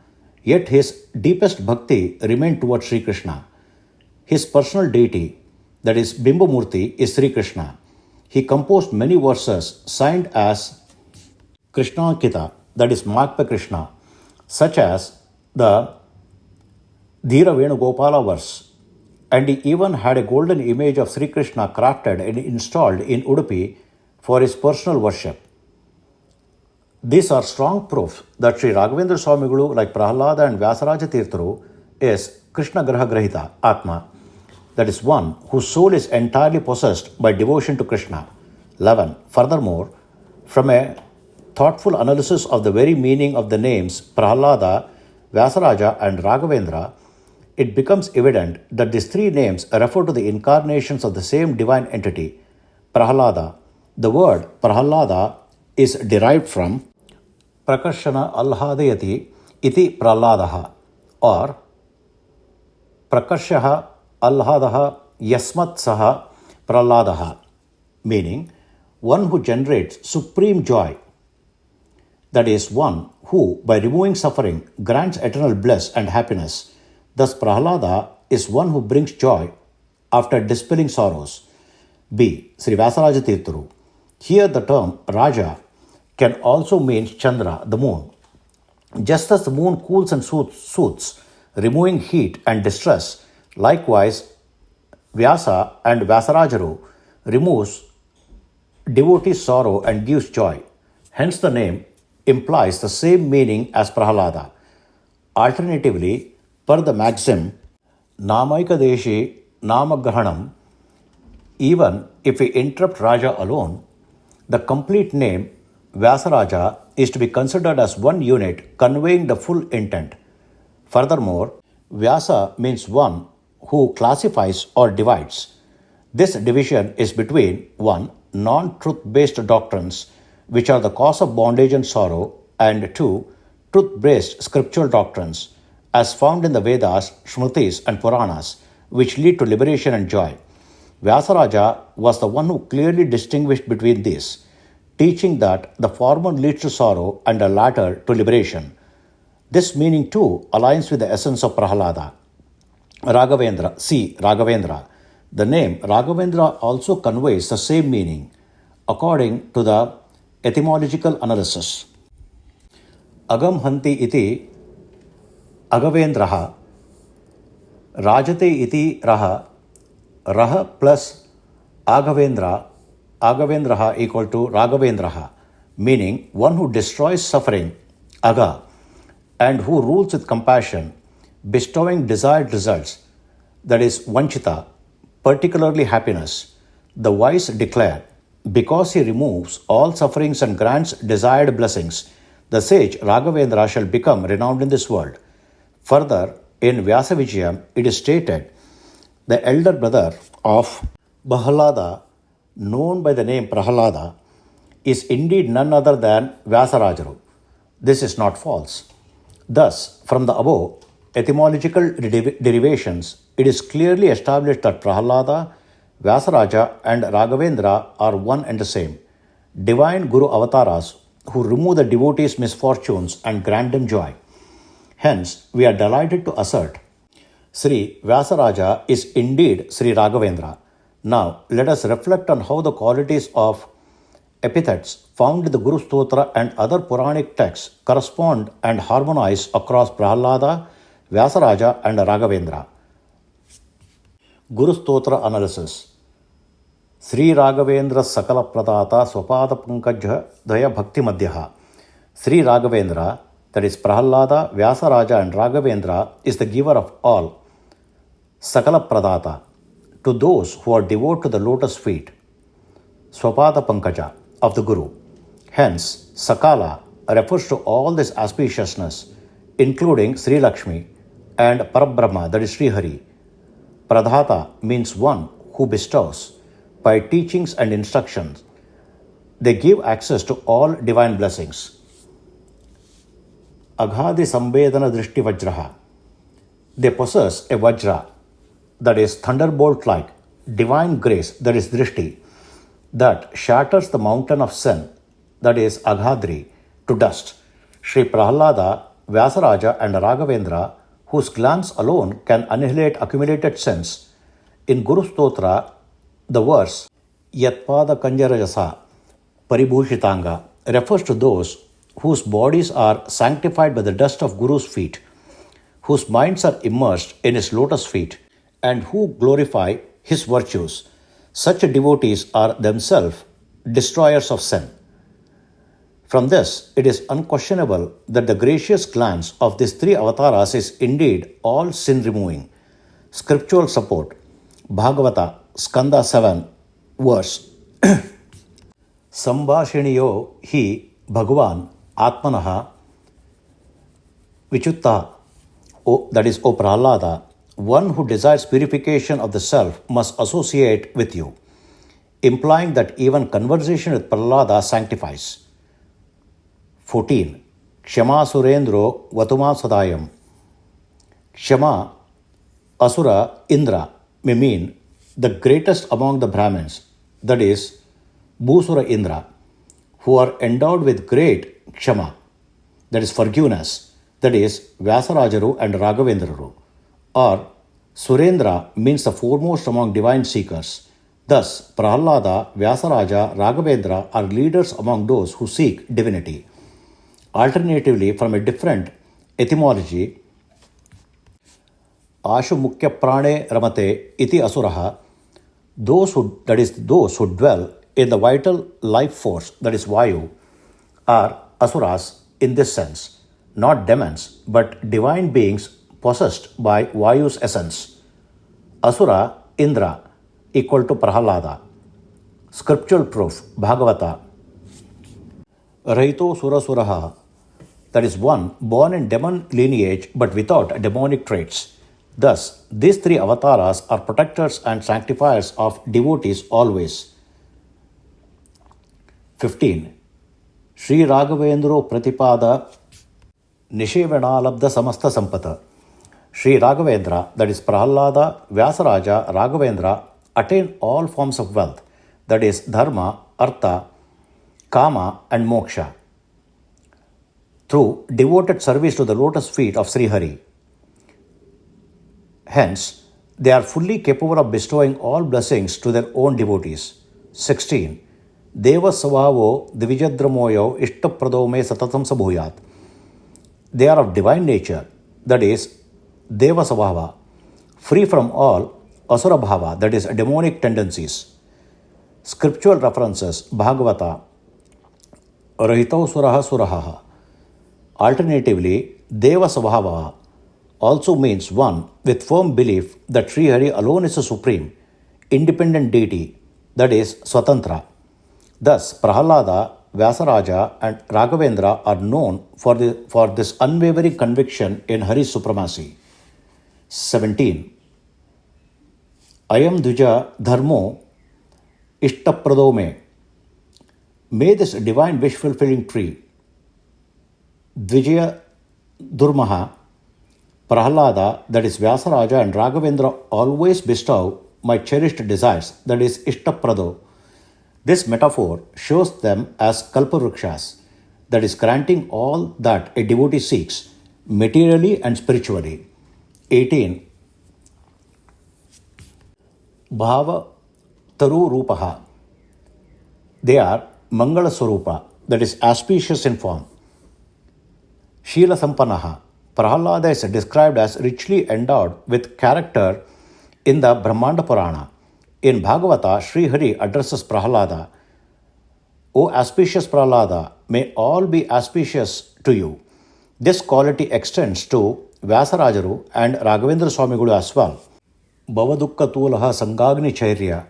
Yet his deepest bhakti remained towards Sri Krishna. His personal deity, that is Bimbamurti, is Sri Krishna. He composed many verses signed as Krishnakita, that is marked by Krishna, such as the Dhira Venugopala verse. And he even had a golden image of Sri Krishna crafted and installed in Udupi for his personal worship. These are strong proofs that Sri Raghavendra Swami, like Prahlada and Vyasaraja Tirtharu, is Krishna Graha Grahita Atma, that is one whose soul is entirely possessed by devotion to Krishna. 11. Furthermore, from a thoughtful analysis of the very meaning of the names Prahlada, Vyasaraja and Raghavendra, it becomes evident that these three names refer to the incarnations of the same divine entity, Prahlada. The word Prahlada is derived from Prakarshana Alhadayati iti Prahladaha, or Prakarshaha Alhadaha Yasmat Saha Prahladaha, meaning one who generates supreme joy, that is one who, by removing suffering, grants eternal bliss and happiness. Thus, Prahlada is one who brings joy after dispelling sorrows. B. Sri Vyasaraja Tirtharu. Here the term Raja can also mean Chandra, the moon. Just as the moon cools and soothes, removing heat and distress, likewise Vyasa and Vyasarajaru removes devotee sorrow and gives joy. Hence the name implies the same meaning as Prahlada. Alternatively, per the maxim, Namaika Deshi Namagrahanam, even if we interrupt Raja alone, the complete name Vyasaraja is to be considered as one unit conveying the full intent. Furthermore, Vyasa means one who classifies or divides. This division is between 1. Non-truth-based doctrines, which are the cause of bondage and sorrow, and 2. Truth-based scriptural doctrines, as found in the Vedas, Shrutis and Puranas, which lead to liberation and joy. Vyasaraja was the one who clearly distinguished between these, teaching that the former leads to sorrow and the latter to liberation. This meaning too aligns with the essence of Prahlada. Raghavendra, see Raghavendra. The name Raghavendra also conveys the same meaning, according to the etymological analysis. Agam Hanti iti Agavendraha, Rajate iti Raha, Raha plus Agavendraha equal to Raghavendraha, meaning one who destroys suffering, Aga, and who rules with compassion, bestowing desired results, that is Vanchita, particularly happiness. The wise declare, because he removes all sufferings and grants desired blessings, the sage Raghavendra shall become renowned in this world. Further, in Vyasa Vijayam, it is stated, the elder brother of Prahlada, known by the name Prahlada, is indeed none other than Vyasarajaru. This is not false. Thus, from the above etymological derivations, it is clearly established that Prahlada, Vyasaraja and Raghavendra are one and the same, divine Guru avatars who remove the devotee's misfortunes and grant them joy. Hence, we are delighted to assert Sri Vyasaraja is indeed Sri Raghavendra. Now, let us reflect on how the qualities of epithets found in the Guru Stotra and other Puranic texts correspond and harmonize across Prahlada, Vyasaraja and Raghavendra. Guru Stotra analysis. Sri Raghavendra Sakala Pradata Swapada Pankaj Daya Bhakti Madhyaha. Sri Raghavendra, that is Prahalada, Vyasaraja and Raghavendra, is the giver of all, Sakala Pradata, to those who are devoted to the lotus feet, Swapada Pankaja, of the Guru. Hence, Sakala refers to all this auspiciousness, including Sri Lakshmi and Parabrahma, that is Sri Hari. Pradhata means one who bestows. By teachings and instructions, they give access to all divine blessings. Aghadi Sambedana Drishti Vajraha. They possess a Vajra, that is thunderbolt-like, divine grace, that is Drishti, that shatters the mountain of sin, that is Aghadri, to dust. Sri Prahalada, Vyasaraja and Raghavendra, whose glance alone can annihilate accumulated sins. In Guru Stotra, the verse Yatpada Kanjarajasa Paribhushitanga refers to those whose bodies are sanctified by the dust of Guru's feet, whose minds are immersed in his lotus feet, and who glorify his virtues. Such devotees are themselves destroyers of sin. From this, it is unquestionable that the gracious glance of these three avatars is indeed all sin-removing. Scriptural support. Bhagavata, Skanda 7, verse. Sambhashiniyo hi Bhagavan Atmanaha Vichutta, that is, O Prahalada, one who desires purification of the self must associate with you, implying that even conversation with Prahalada sanctifies. 14. Kshama Surendro Vatuma Sadayam. Kshama, Asura, Indra may mean the greatest among the Brahmins, that is, Bhusura Indra, who are endowed with great Kshama, that is forgiveness, that is Vyasarajaru and Raghavendraru, or Surendra means the foremost among divine seekers. Thus, Prahalada, Vyasaraja, Raghavendra are leaders among those who seek divinity. Alternatively, from a different etymology, Ashu Mukhya Prane Ramate iti Asuraha, those who dwell in the vital life force, that is Vayu, are Asuras in this sense, not demons, but divine beings possessed by Vayu's essence. Asura, Indra, equal to Prahalada. Scriptural proof, Bhagavata. Rahito Surasuraha, that is one born in demon lineage but without demonic traits. Thus, these three avatars are protectors and sanctifiers of devotees always. 15. Sri Raghavendra Pratipada Nishevanalabdha Samasta Sampata. Sri Raghavendra, that is Prahalada, Vyasaraja, Raghavendra, attain all forms of wealth, that is Dharma, Artha, Kama and Moksha, through devoted service to the lotus feet of Sri Hari. Hence, they are fully capable of bestowing all blessings to their own devotees. 16. Deva Savavo Divijadramoyo Ishtapradome Satatam Sabhuyat. They are of divine nature, that is, Deva Savava, free from all Asura Bhava, that is, demonic tendencies. Scriptural references, Bhagavata, Rahitau Suraha Suraha. Alternatively, Deva Savava also means one with firm belief that Sri Hari alone is a supreme, independent deity, that is, Swatantra. Thus, Prahalada, Vyasaraja and Raghavendra are known for this unwavering conviction in Hari's supremacy. 17. Ayam Dvija Dharmo Ishtapradome. May this divine wish-fulfilling tree, Dvijaya Durmaha, Prahalada, that is Vyasaraja and Raghavendra, always bestow my cherished desires, that is Ishtaprado. This metaphor shows them as Kalparukshas, that is granting all that a devotee seeks, materially and spiritually. 18. Bhava Taru Rupaha. They are Mangala Swarupa, that is auspicious in form. Shila Sampanaha. Prahalada is described as richly endowed with character in the Brahmanda Purana. In Bhagavata, Sri Hari addresses Prahalada, O auspicious Prahalada, may all be auspicious to you. This quality extends to Vyasarajaru and Raghavendra Swami as well. Bhavadukka Tulaha Sangagni Chairya.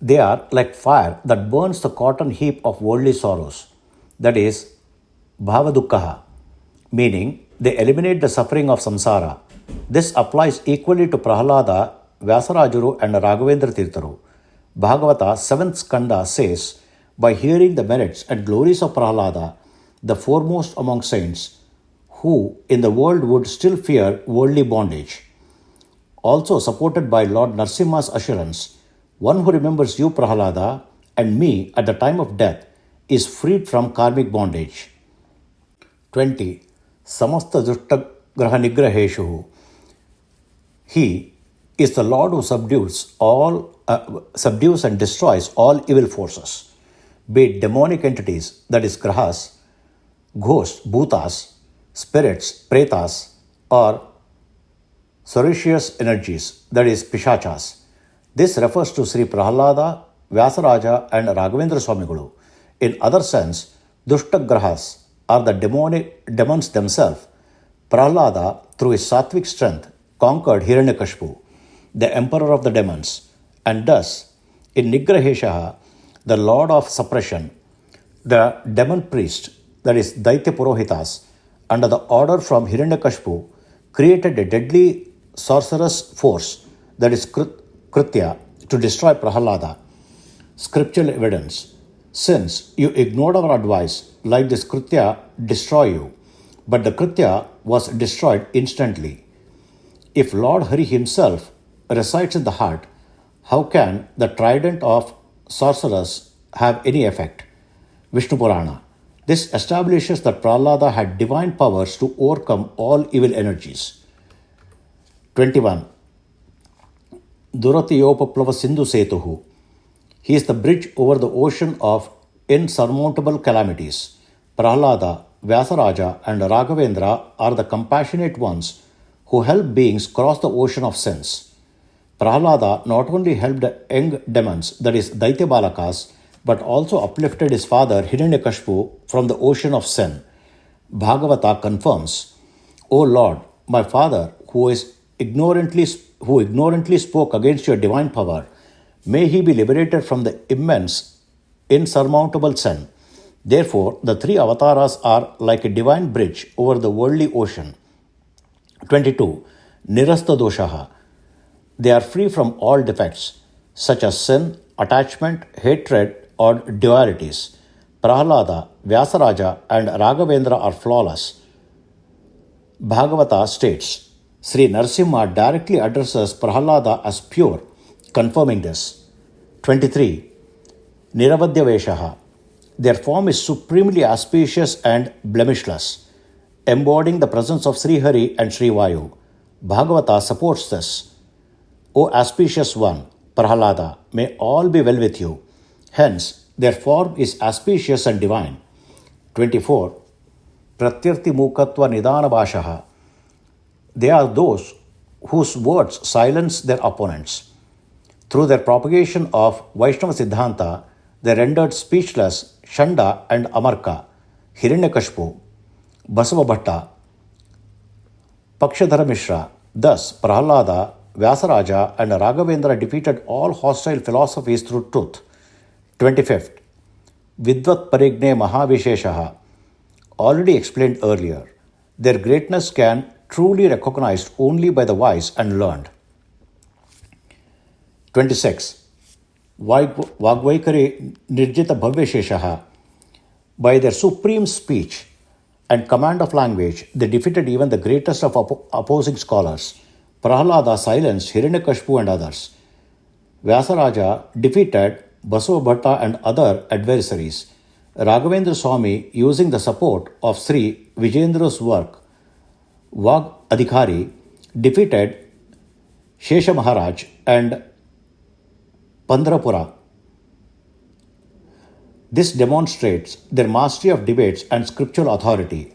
They are like fire that burns the cotton heap of worldly sorrows. That is, Bhavadukkaha, meaning they eliminate the suffering of samsara. This applies equally to Prahalada, Vyasarajuru and Raghavendra Tirtharu. Bhagavata 7th Skanda says, by hearing the merits and glories of Prahalada, the foremost among saints, who in the world would still fear worldly bondage. Also supported by Lord Narsimha's assurance, one who remembers you, Prahalada, and me at the time of death is freed from karmic bondage. 20. Samasta Dushta Graha Nigraheshu. He is the Lord who subdues and destroys all evil forces, be it demonic entities, that is grahas, ghosts, bhutas, spirits, pretas, or Soricious energies, that is Pishachas. This refers to Sri Prahalada, Vyasaraja and Raghavendra Swamigulu. In other sense, Dushtagrahas are the demons themselves. Prahalada, through his sattvic strength, conquered Hiranyakashipu, the emperor of the demons, and thus, in Nigraheshaha, the lord of suppression, the demon priest, that is Daitya Purohitas, under the order from Hiranyakashipu, created a deadly sorcerous force, that is Kritya, to destroy Prahalada. Scriptural evidence. Since you ignored our advice, like this Kritya destroy you, but the Kritya was destroyed instantly. If Lord Hari himself resides in the heart, how can the trident of sorcerers have any effect? Vishnu Purana. This establishes that Prahalada had divine powers to overcome all evil energies. 21. Duratiyopaplava Sindhu Setuhu. He is the bridge over the ocean of insurmountable calamities. Prahalada, Vyasaraja and Raghavendra are the compassionate ones who help beings cross the ocean of sins. Prahalada not only helped the young demons, that is Daitya Balakas, but also uplifted his father Hiranyakashipu from the ocean of sin. Bhagavata confirms, O Lord, my father, who ignorantly spoke against your divine power, may he be liberated from the immense, insurmountable sin. Therefore, the three avatars are like a divine bridge over the worldly ocean. 22. Nirasta doshaha. They are free from all defects, such as sin, attachment, hatred, or dualities. Prahalada, Vyasaraja, and Raghavendra are flawless. Bhagavata states, Sri Narsimha directly addresses Prahalada as pure, confirming this. 23. Niravadya Veshaha. Their form is supremely auspicious and blemishless, embodying the presence of Sri Hari and Sri Vayu. Bhagavata supports this. O auspicious one, Prahalada, may all be well with you. Hence, their form is auspicious and divine. 24. Pratyarthi Mukatva Nidana Vashaha. They are those whose words silence their opponents. Through their propagation of Vaishnava Siddhanta, they rendered speechless Shanda and Amarka, Hiranyakashipu, Basava Bhatta, Pakshadhara Mishra. Thus, Prahalada, Vyasaraja and Raghavendra defeated all hostile philosophies through truth. 25th. Vidvat Parigne Mahavisheshaha. Already explained earlier, their greatness can truly recognized only by the wise and learned. 26. Vagvaikari Nirjita Bhavyasheshaha. By their supreme speech and command of language, they defeated even the greatest of opposing scholars. Prahalada silenced Hiranyakashipu and others. Vyasaraja defeated Basava Bhatta and other adversaries. Raghavendra Swami, using the support of Sri Vijendra's work, Vag Adhikari, defeated Shesha Maharaj and Pandrapura. This demonstrates their mastery of debates and scriptural authority.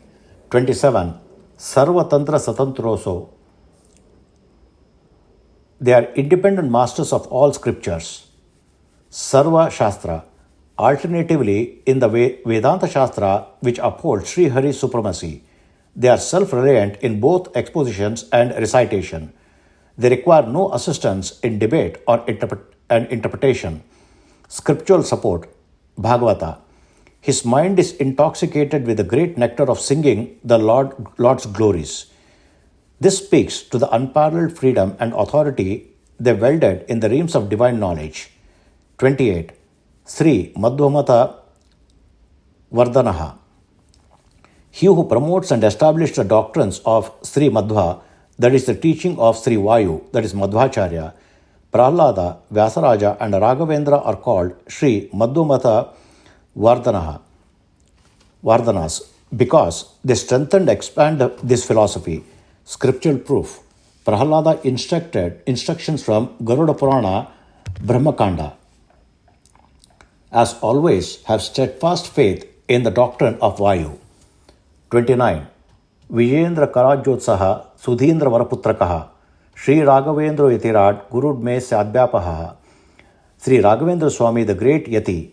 27. Sarva Tantra Satantroso. They are independent masters of all scriptures. Sarva Shastra. Alternatively, in the Vedanta Shastra, which upholds Sri Hari's supremacy, they are self-reliant in both expositions and recitation. They require no assistance in debate or interpretation. Scriptural support, Bhagavata. His mind is intoxicated with the great nectar of singing the Lord's glories. This speaks to the unparalleled freedom and authority they wielded in the realms of divine knowledge. 28. Sri Madhvamata Vardhanaha. He who promotes and established the doctrines of Sri Madhva, that is the teaching of Sri Vayu, that is Madhvacharya, Prahlada, Vyasaraja and Raghavendra are called Sri Madhvamata Vardhanas because they strengthen and expand this philosophy. Scriptural proof. Prahlada instructions from Garuda Purana, Brahmakanda. As always, have steadfast faith in the doctrine of Vayu. 29. Vijendra Karajotsaha Sudhindra Varaputrakaha Sri Raghavendra Yatirat Gurudme Sadhyapaha. Sri Raghavendra Swami, the great Yati,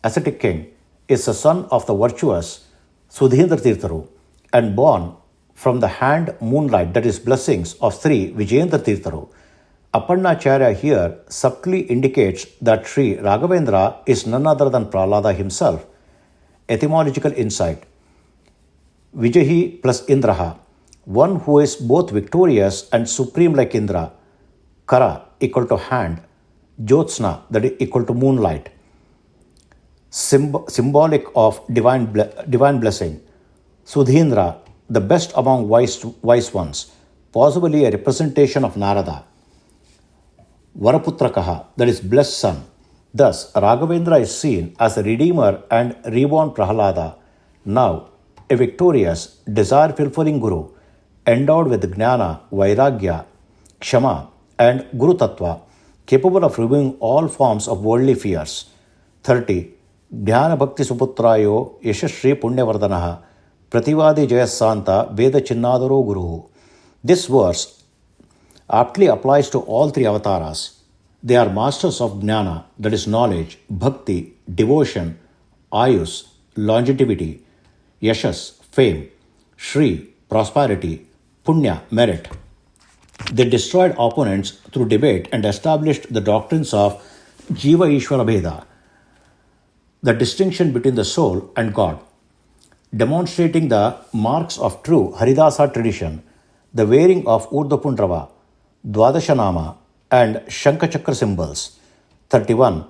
ascetic king, is the son of the virtuous Sudhindra Tirtharu and born from the hand moonlight, that is blessings, of Sri Vijendra Tirtharu. Appannacharya here subtly indicates that Sri Raghavendra is none other than Prahlada himself. Etymological insight. Vijahi plus Indraha, one who is both victorious and supreme like Indra. Kara equal to hand. Jyotsna, that is equal to moonlight. Symbolic of divine blessing. Sudhindra, the best among wise ones, possibly a representation of Narada. Varaputrakaha, that is blessed son. Thus, Raghavendra is seen as a redeemer and reborn Prahlada, now a victorious, desire-fulfilling Guru, endowed with Jnana, Vairagya, Kshama, and Guru Tattva, capable of removing all forms of worldly fears. 30. Dhyana Bhakti Suputrayo Yashashri Punyavardhanaha Prativadi Jayasanta Veda Chinnadaro Guru. This verse aptly applies to all three avatars. They are masters of Jnana, that is knowledge, Bhakti, devotion, Ayus, longevity, Yashas, fame, Shri, prosperity, Punya, merit. They destroyed opponents through debate and established the doctrines of Jiva Ishvara Bheda, the distinction between the soul and God, demonstrating the marks of true Haridasa tradition, the wearing of Urdhvapundrava, Dwadashanama, and Shankachakra symbols. 31.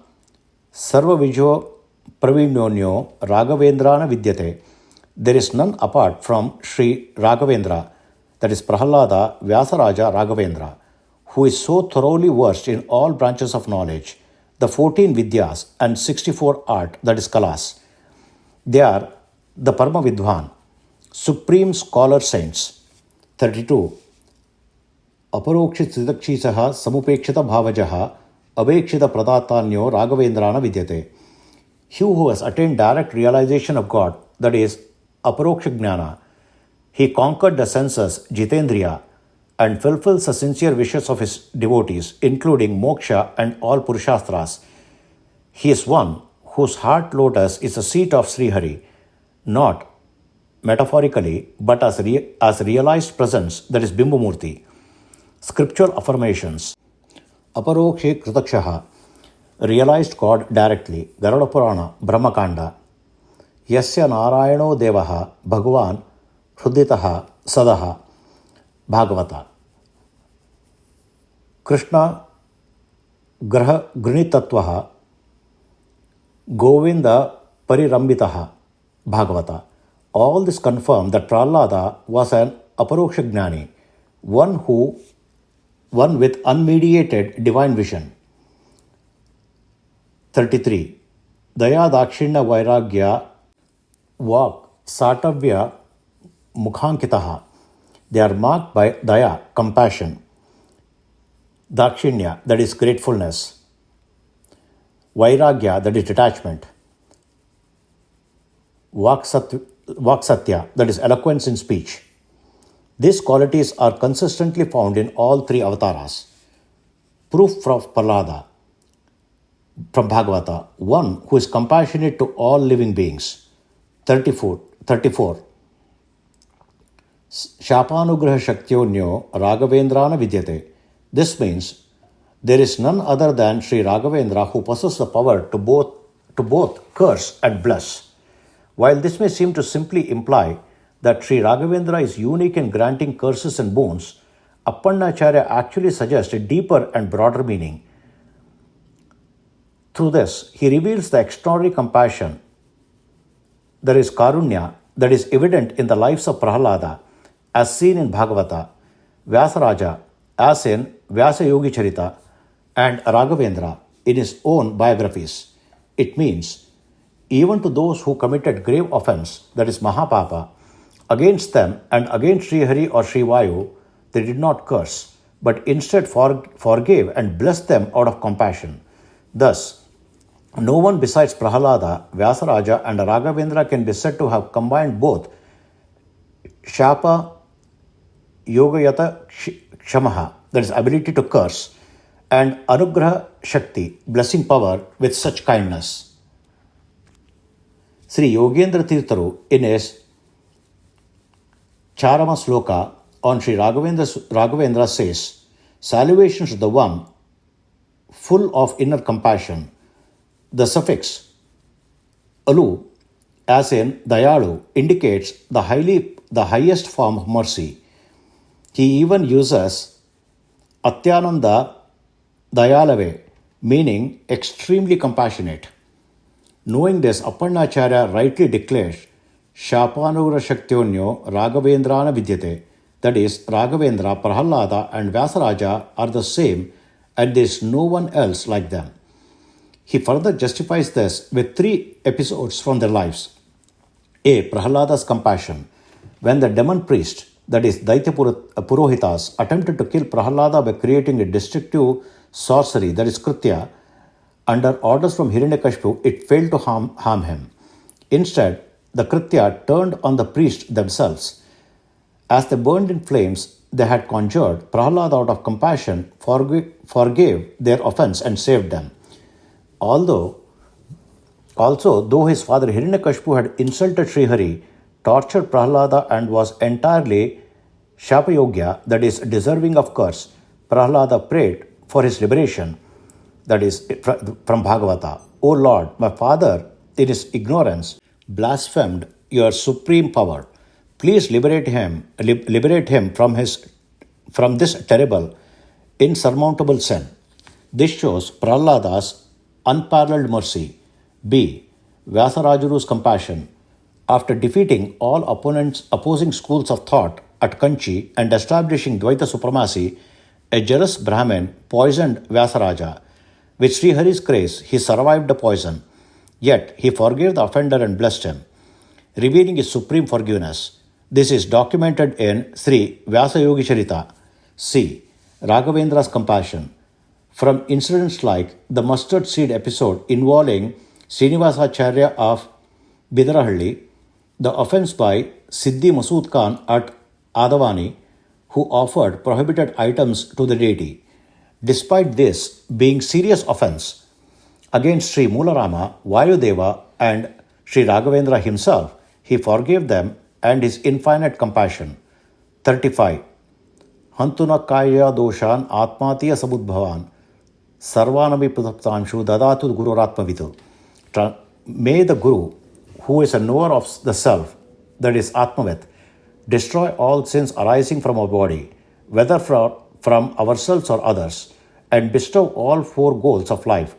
Sarva Vijo Pravinyonyo Raghavendrana Vidyate. There is none apart from Sri Raghavendra, that is Prahlada Vyasaraja Raghavendra, who is so thoroughly versed in all branches of knowledge, the 14 Vidyas and 64 art, that is Kalas. They are the Parma Vidwan, supreme scholar saints. 32. Aparokshit Siddhakshisaha Samupekshita Bhavajaha Abekshita Pradatanyo Raghavendrana Vidyate. He who has attained direct realization of God, that is Aparoksha Jnana, he conquered the senses, Jitendriya, and fulfills the sincere wishes of his devotees, including moksha and all Purushastras. He is one whose heart lotus is the seat of Sri Hari, not metaphorically, but as realized presence, that is Bimbamurti. Scriptural affirmations. Aparokshe Kritakshaha, realized God directly, Garuda Purana, Brahmakanda. Yasya Narayano Devaha, Bhagavan, Hruditaha, Sadaha, Bhagavata. Krishna Graha Grunitattvaha, Govinda Parirambitaha, Bhagavata. All this confirm that Prahlada was an Aparoksha Jnani, one with unmediated divine vision. 33. Daya Dakshinya Vairagya Vak Satavya Mukhankitaha. They are marked by Daya, compassion, Dakshinya, that is gratefulness, Vairagya, that is detachment, Vaksatya, that is eloquence in speech. These qualities are consistently found in all three avatars. Proof from Prahlada, from Bhagavata, one who is compassionate to all living beings. 34. Shapanugraha Shaktyonyo Raghavendrana Vidyate. This means there is none other than Sri Raghavendra who possesses the power to both curse and bless. While this may seem to simply imply that Sri Raghavendra is unique in granting curses and boons, Appannacharya actually suggests a deeper and broader meaning. Through this, he reveals the extraordinary compassion, that is Karunya, that is evident in the lives of Prahlada, as seen in Bhagavata, Vyasaraja, as in Vyasa Yogi Charita, and Raghavendra in his own biographies. It means, even to those who committed grave offense, that is Mahapapa, against them and against Sri Hari or Sri Vayu, they did not curse, but instead forgave and blessed them out of compassion. Thus, no one besides Prahlada, Vyasaraja, and Raghavendra can be said to have combined both Shapa Yogayata Kshamaha, that is ability to curse, and Anugraha Shakti, blessing power, with such kindness. Sri Yogendra Tirtharu, in his Charama Sloka on Sri Raghavendra says, salutations to the one full of inner compassion. The suffix alu, as in dayalu, indicates the highest form of mercy. He even uses Atyananda Dayalave, meaning extremely compassionate. Knowing this, Appannacharya rightly declares Shapanugra Shaktyonyo Raghavendrana Vidyate, that is, Raghavendra, Prahlada, and Vyasaraja are the same, and there is no one else like them. He further justifies this with 3 episodes from their lives. A. Prahlada's compassion. When the demon priest, that is Daitya Purohitas, attempted to kill Prahlada by creating a destructive sorcery, that is Kritya, under orders from Hiranyakashipu, it failed to harm him. Instead, the Kritya turned on the priests themselves. As they burned in flames they had conjured, Prahlada out of compassion forgave their offense and saved them. Also, though his father Hiranyakashipu had insulted Srihari, tortured Prahlada, and was entirely Shapayogya, that is deserving of curse, Prahlada prayed for his liberation, that is from Bhagavata. O Lord, my father in his ignorance blasphemed your supreme power. Please liberate him from this terrible, insurmountable sin. This shows Prahlada's unparalleled mercy. B. Vyasarajaru's compassion. After defeating all opposing schools of thought at Kanchi and establishing Dvaita supremacy, a jealous Brahmin poisoned Vyasaraja. With Srihari's grace, he survived the poison. Yet he forgave the offender and blessed him, revealing his supreme forgiveness. This is documented in Sri Vyasa Yogi Charita. C. Raghavendra's compassion. From incidents like the mustard seed episode involving Srinivasacharya of Bidarahalli, the offense by Siddhi Masood Khan at Adavani, who offered prohibited items to the deity. Despite this being serious offense against Sri Moolarama, Vayudeva, and Sri Raghavendra himself, he forgave them and his infinite compassion. 35. Hantuna kaya doshan atmatiya sabudbhavan sarvanami prataptanshu dadatu guru ratmavitu. May the Guru, who is a knower of the self, that is Atmavit, destroy all sins arising from our body, whether from ourselves or others, and bestow all 4 goals of life,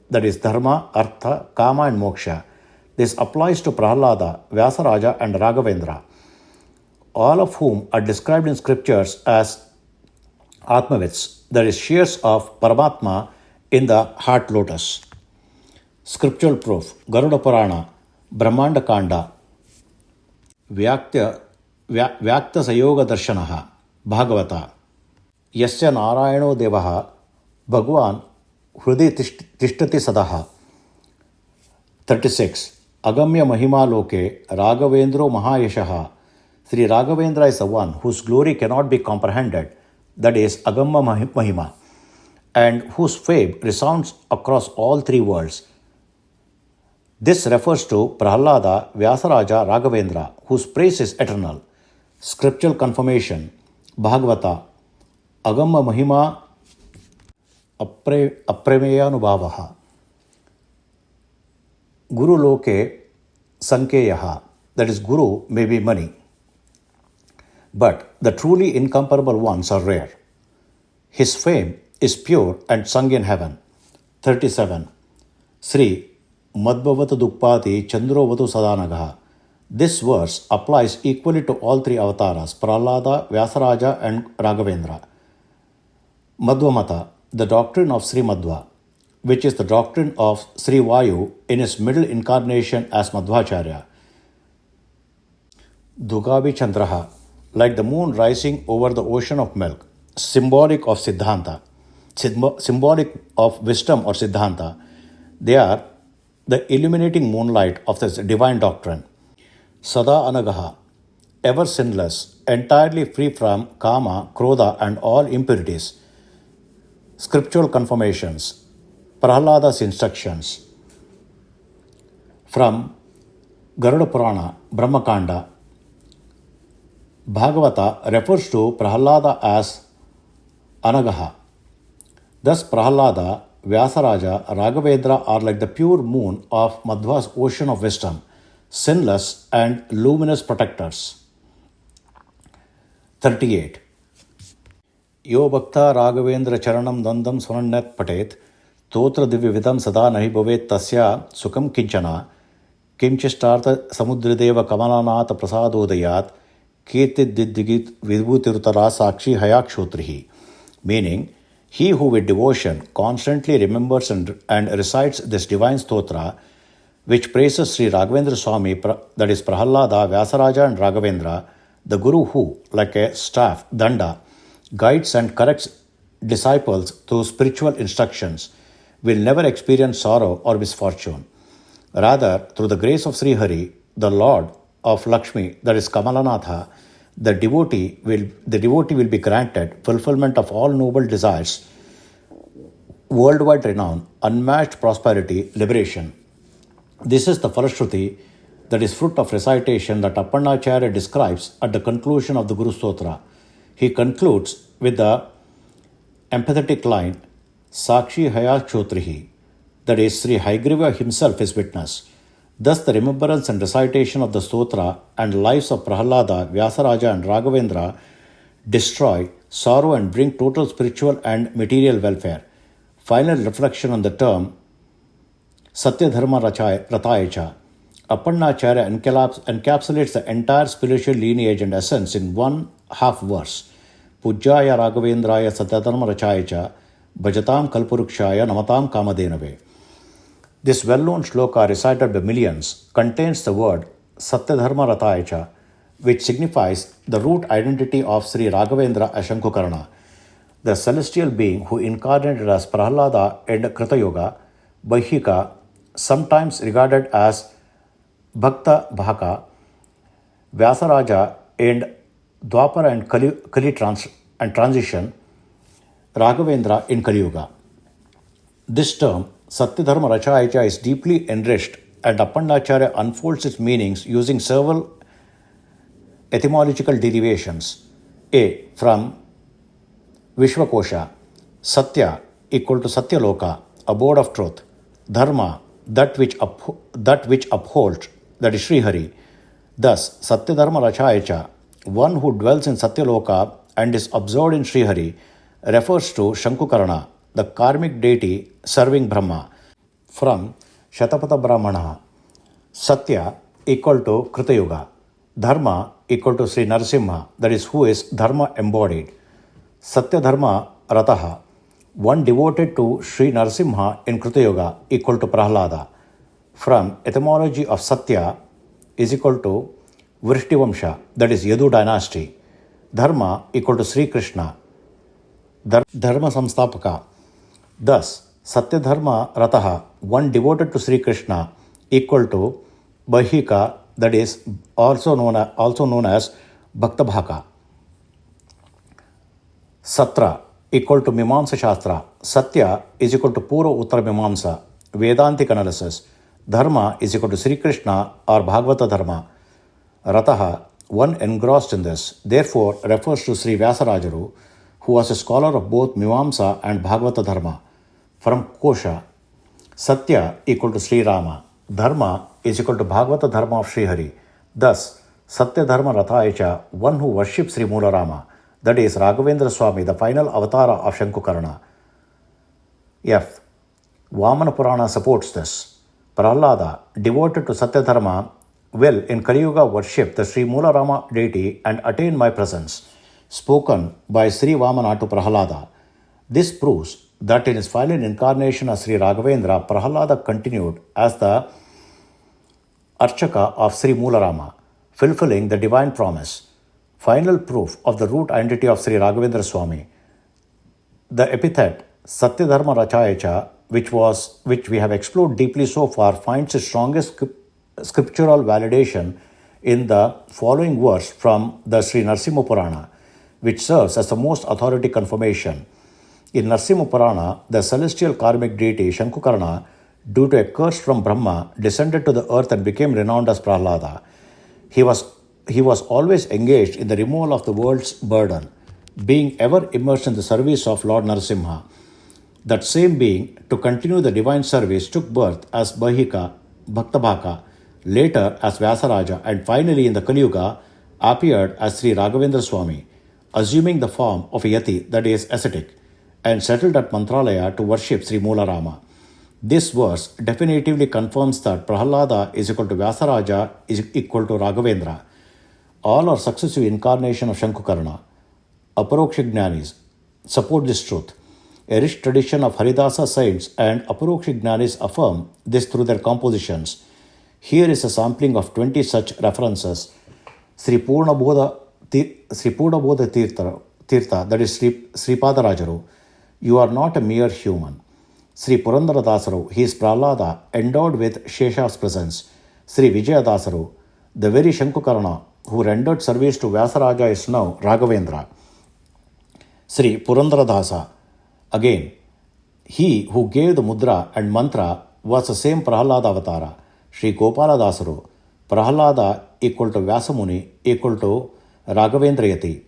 that is Dharma, Artha, Kama, and Moksha. This applies to Prahlada, Vyasaraja, and Raghavendra, all of whom are described in scriptures as Atmavits, that is shears of Paramatma in the heart lotus. Scriptural proof. Garuda Purana, Brahmanda Kanda, Vyakta Sayoga Darshanaha, Bhagavata. Yasya Narayano Devaha, Bhagwan Hrudi Tishtati Sadaha. 36. Agamya Mahima Loke, Raghavendro Mahayashaha. Sri Raghavendra is the one whose glory cannot be comprehended, that is Agamya Mahima. and whose fame resounds across all three worlds. This refers to Prahlada, Vyasaraja, Raghavendra, whose praise is eternal. Scriptural confirmation, Bhagavata, Agamma Mahima Apremeyanubhavaha, Guru Loke Sankeyaha, that is, Guru may be many, but the truly incomparable ones are rare. His fame is pure and sung in heaven. 37. Sri Madhbhavata Dukpati Chandrovatu Sadanagaha. This verse applies equally to all three avatars, Prahlada, Vyasaraja and Raghavendra. Madhvamata, the doctrine of Sri Madhva, which is the doctrine of Sri Vayu in his middle incarnation as Madhvacharya. Dugavi Chandraha, like the moon rising over the ocean of milk, symbolic of Siddhanta, symbolic of wisdom or Siddhanta. They are the illuminating moonlight of this divine doctrine. Sada Anagaha, ever sinless, entirely free from Kama, Krodha and all impurities. Scriptural confirmations, Prahlada's instructions. From Garuda Purana, Brahmakanda, Bhagavata refers to Prahlada as Anagaha. Thus Prahlada, Vyasaraja, Raghavendra are like the pure moon of Madhva's ocean of wisdom, sinless and luminous protectors. 38. Yo Bhakta Raghavendra Charanam Dandam Swanannat Patet Totra Divyavidam Sada Nahi Bhavet Tasya Sukam Kinchana Kimchishtartha Samudrideva Kamalanatha Prasadodayat Kirtit Diddigit Vibhutirutara Sakshi Hayakshotrihi. Meaning, he who with devotion constantly remembers and recites this divine stotra, which praises Sri Raghavendra Swami, that is Prahlada, Vyasaraja and Raghavendra, the Guru who, like a staff, danda, guides and corrects disciples through spiritual instructions, will never experience sorrow or misfortune. Rather, through the grace of Sri Hari, the Lord of Lakshmi, that is Kamalanatha, the devotee will be granted fulfillment of all noble desires, worldwide renown, unmatched prosperity, liberation. This is the Farashruti, that is fruit of recitation, that Appannacharya describes at the conclusion of the Guru Stotra. He concludes with the empathetic line, Sakshi Hayakshotrihi, that is, Sri Haigriva himself is witness. Thus the remembrance and recitation of the Stotra and lives of Prahlada, Vyasaraja and Raghavendra destroy sorrow and bring total spiritual and material welfare. Final reflection on the term Satya Dharma Ratayecha. Appannacharya encapsulates the entire spiritual lineage and essence in one half verse. Pujjaya Raghavendraya Satya Dharma Rachayecha Bhajatam Kalpurukshaya Namatam Kamadenave. This well-known shloka, recited by millions, contains the word Satyadharma Ratayecha, which signifies the root identity of Sri Raghavendra Ashankukarana, the celestial being who incarnated as Prahlada and Kritayuga, Bahika, sometimes regarded as Bhakta Bhaka, Vyasaraja and Dwapara and Kali transition, Raghavendra in Kaliyuga. This term, Satyadharma Rachayecha, is deeply enriched, and Appannacharya unfolds its meanings using several etymological derivations. A. From Vishwakosha, Satya equal to Satyaloka, abode of truth. Dharma, that which upholds, that is Sri Hari. Thus, Satyadharma Rachayecha, one who dwells in Satyaloka and is absorbed in Sri Hari, refers to Shankukarana, the karmic deity serving Brahma. From Shatapatha Brahmana, Satya equal to Kritayuga, Dharma equal to Sri Narasimha, that is, who is Dharma embodied. Satya Dharma Rataha, one devoted to Sri Narasimha in Kritayuga, equal to Prahlada. From etymology of Satya is equal to Vrishtivamsha, that is Yadu dynasty. Dharma equal to Sri Krishna, Dharma Samstapaka. Thus, Satya Dharma Rataha, one devoted to Sri Krishna, equal to Bahika, that is also known as Bhakta Bhaka. Satra equal to Mimamsa Shastra, Satya is equal to Pura Uttara Mimamsa, Vedantic analysis. Dharma is equal to Sri Krishna or Bhagavata Dharma. Rataha, one engrossed in this, therefore refers to Sri Vyasarajaru, who was a scholar of both Mimamsa and Bhagavata Dharma. From Kosha, Satya equal to Sri Rama. Dharma is equal to Bhagavata Dharma of Sri Hari. Thus, Satya Dharma Rathayecha, one who worships Sri Mula Rama, that is Raghavendra Swami, the final avatara of Shankukarna. F. Vamana Purana supports this. Prahlada, devoted to Satya Dharma, will in Kaliyuga worship the Sri Mula Rama deity and attain my presence. Spoken by Sri Vamana to Prahlada. This proves that in his final incarnation as Sri Raghavendra, Prahlada continued as the Archaka of Sri Mula Rama, fulfilling the divine promise. Final proof of the root identity of Sri Raghavendra Swami. The epithet Satyadharma Rachayecha, which we have explored deeply so far, finds its strongest scriptural validation in the following verse from the Sri Narsimha Purana, which serves as the most authoritative confirmation. In Narsimha Purana, the celestial karmic deity Shankukarna, due to a curse from Brahma, descended to the earth and became renowned as Prahlada. He was always engaged in the removal of the world's burden, being ever immersed in the service of Lord Narasimha. That same being, to continue the divine service, took birth as Bahika, Bhaktabhaka, later as Vyasaraja, and finally in the Kaliyuga appeared as Sri Raghavendra Swami, assuming the form of a yati, that is ascetic, and settled at Mantralaya to worship Sri Mula Rama. This verse definitively confirms that Prahlada is equal to Vyasaraja is equal to Raghavendra. All are successive incarnation of Shankukarna. Aparoksha Jnanis support this truth. A rich tradition of Haridasa saints and Aparoksha Jnanis affirm this through their compositions. Here is a sampling of 20 such references. Sri Purnabodha Tirtha, that is Sri Padarajaru, you are not a mere human. Sri Purandara Dasaru, he is Prahlada, endowed with Shesha's presence. Sri Vijaya Dasaru, the very Shankukarna who rendered service to Vyasaraja is now Raghavendra. Sri Purandara Dasa, again, he who gave the mudra and mantra was the same Prahlada Avatara. Sri Gopala Dasaru, Prahlada equal to Vyasamuni equal to Raghavendra Yati.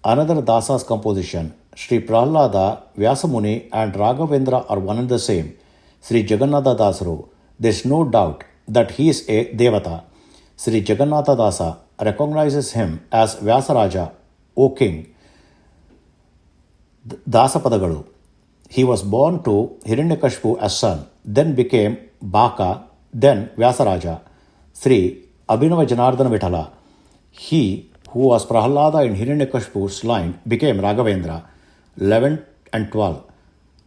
Another Dasa's composition, Sri Prahlada, Vyasamuni and Raghavendra are one and the same. Sri Jagannatha Dasaru, there is no doubt that he is a Devata. Sri Jagannatha Dasa recognizes him as Vyasaraja, O King. Dasapadagalu, he was born to Hiranyakashipu as son, then became Baka, then Vyasaraja. Sri Abhinava Janardana Vithala, he who was Prahlada in Hiranyakashipu's line became Raghavendra. 11 and 12.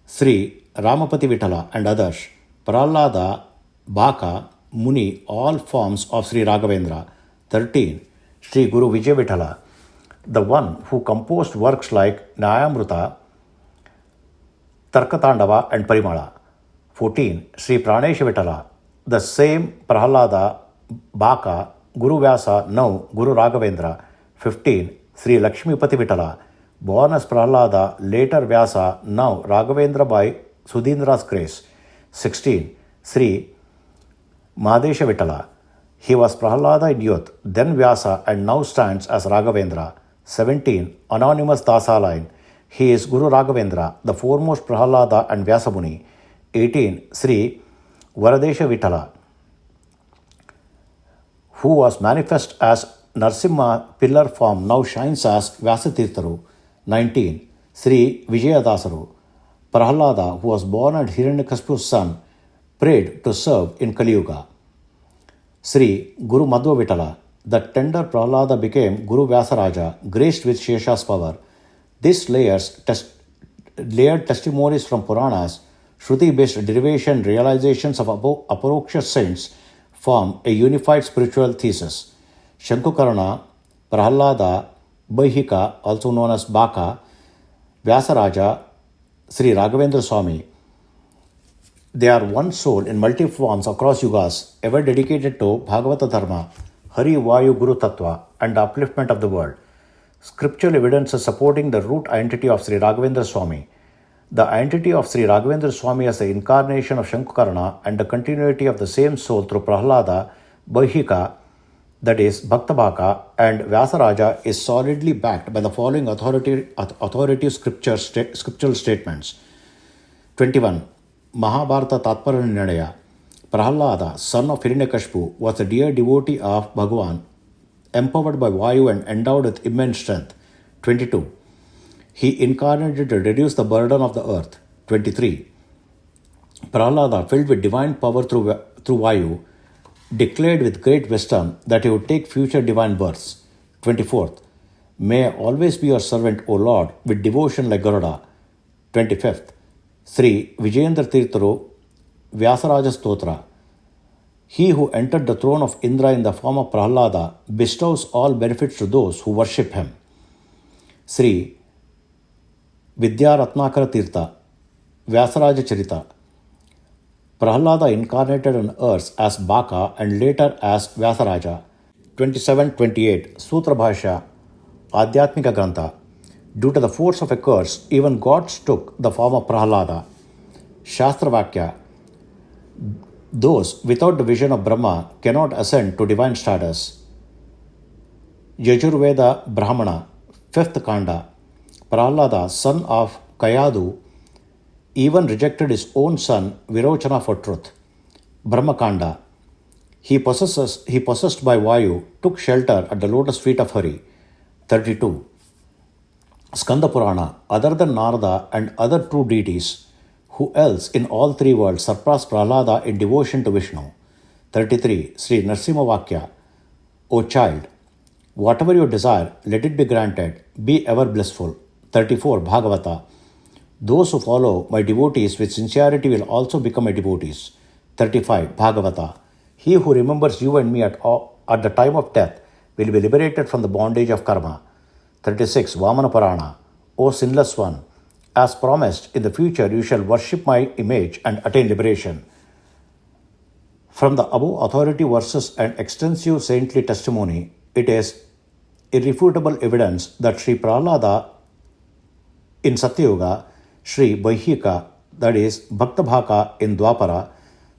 Sri Ramapati Vithala and others. Prahlada, Baka, Muni, all forms of Sri Raghavendra. 13. Sri Guru Vijay Vithala, the one who composed works like Nyayamruta, Tarkatandava and Parimala. 14. Sri Pranesha Vithala, the same Prahlada, Baka, Guru Vyasa, now Guru Raghavendra. 15. Sri Lakshmipati Vithala, born as Prahlada, later Vyasa, now Raghavendra by Sudindra's grace. 16. Sri Mahadesha Vithala, he was Prahlada in youth, then Vyasa and now stands as Raghavendra. 17. Anonymous Dasa line, he is Guru Raghavendra, the foremost Prahlada and Vyasamuni. 18. Sri Varadesha Vithala, who was manifest as Narsimha pillar form, now shines as Vyasatirtharu. 19. Sri Vijayadasaru, Prahlada, who was born at Hiranyakashipu's son, prayed to serve in Kaliyuga. Sri Guru Madhva Vithala, the tender Prahlada became Guru Vyasaraja, graced with Shesha's power. This layered testimonies from Puranas, Shruti-based derivation realizations of Aparoksha saints form a unified spiritual thesis. Shankukarna, Prahlada, Bahika, also known as Baka, Vyasaraja, Sri Raghavendra Swami, they are one soul in multi forms across yugas, ever dedicated to Bhagavata Dharma, Hari Vayu Guru Tattva, and the upliftment of the world. Scriptural evidences supporting the root identity of Sri Raghavendra Swami. The entity of Sri Raghavendra Swami as the incarnation of Shankarana and the continuity of the same soul through Prahlada, Baihika, that is Bhaktabhaka, and Vyasaraja is solidly backed by the following authoritative scriptural statements. 21. Mahabharata Tatpara Nirnaya. Prahlada, son of Hiranyakashipu, was a dear devotee of Bhagavan, empowered by Vayu and endowed with immense strength. 22. He incarnated to reduce the burden of the earth. 23. Prahlada, filled with divine power through Vayu, declared with great wisdom that he would take future divine births. 24th. May I always be your servant, O Lord, with devotion like Garuda. 25th. Sri Vijayendra Tirtharu Vyasaraja Stotra. He who entered the throne of Indra in the form of Prahlada bestows all benefits to those who worship him. Sri Vidyaratnakara Tirtha Vyasaraja Charita. Prahlada incarnated on earth as Baka and later as Vyasaraja. 27-28 Sutra Bhashya Adhyatmika Grantha. Due to the force of a curse, even gods took the form of Prahlada. Shastra Vakya. Those without the vision of Brahma cannot ascend to divine status. Yajurveda Brahmana, 5th Kanda. Prahlada, son of Kayadu, even rejected his own son Virochana for truth. Brahmakanda. He possessed by Vayu, took shelter at the lotus feet of Hari. 32. Skanda Purana. Other than Narada and other true deities, who else in all three worlds surpassed Prahlada in devotion to Vishnu? 33. Sri Narsimha Vakya. O child, whatever you desire, let it be granted. Be ever blissful. 34. Bhagavata. Those who follow my devotees with sincerity will also become my devotees. 35. Bhagavata. He who remembers you and me at the time of death will be liberated from the bondage of karma. 36. Vamana Purana. O sinless one, as promised, in the future you shall worship my image and attain liberation. From the above authority verses and extensive saintly testimony, it is irrefutable evidence that Sri Prahlada in Satyuga, Sri Baihika, that is Bhaktabhaka in Dwapara,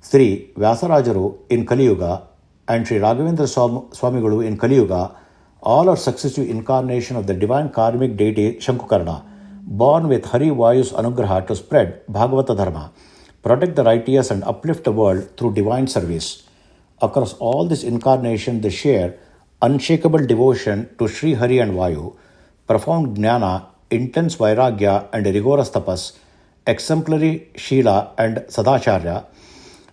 Sri Vyasarajaru in Kaliyuga, and Sri Raghavendra Swami in Kaliyuga, all are successive incarnation of the divine karmic deity Shankarana, born with Hari Vayu's Anugraha to spread Bhagavata Dharma, protect the righteous and uplift the world through divine service. Across all this incarnation, they share unshakable devotion to Sri Hari and Vayu, profound jnana, intense vairagya and rigorous tapas, exemplary shila and sadacharya,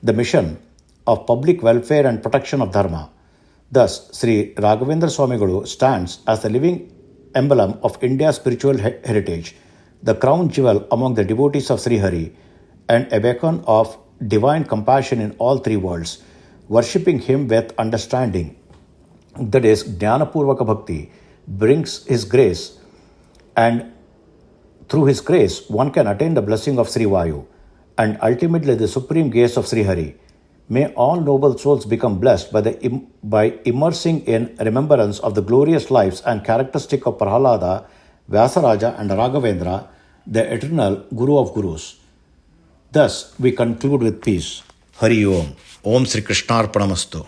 the mission of public welfare and protection of dharma. Thus, Sri Raghavendra Swami stands as the living emblem of India's spiritual heritage, the crown jewel among the devotees of Sri Hari, and a beacon of divine compassion in all three worlds. Worshipping him with understanding, that is, Jnanapurvaka Bhakti, brings his grace, and through his grace one can attain the blessing of Sri Vayu, and ultimately the supreme gaze of Sri Hari. May all noble souls become blessed by immersing in remembrance of the glorious lives and characteristic of Prahlada, Vyasaraja and Raghavendra, the eternal Guru of Gurus. Thus, we conclude with peace. Hari Om. Om Sri Krishnarpanamastu.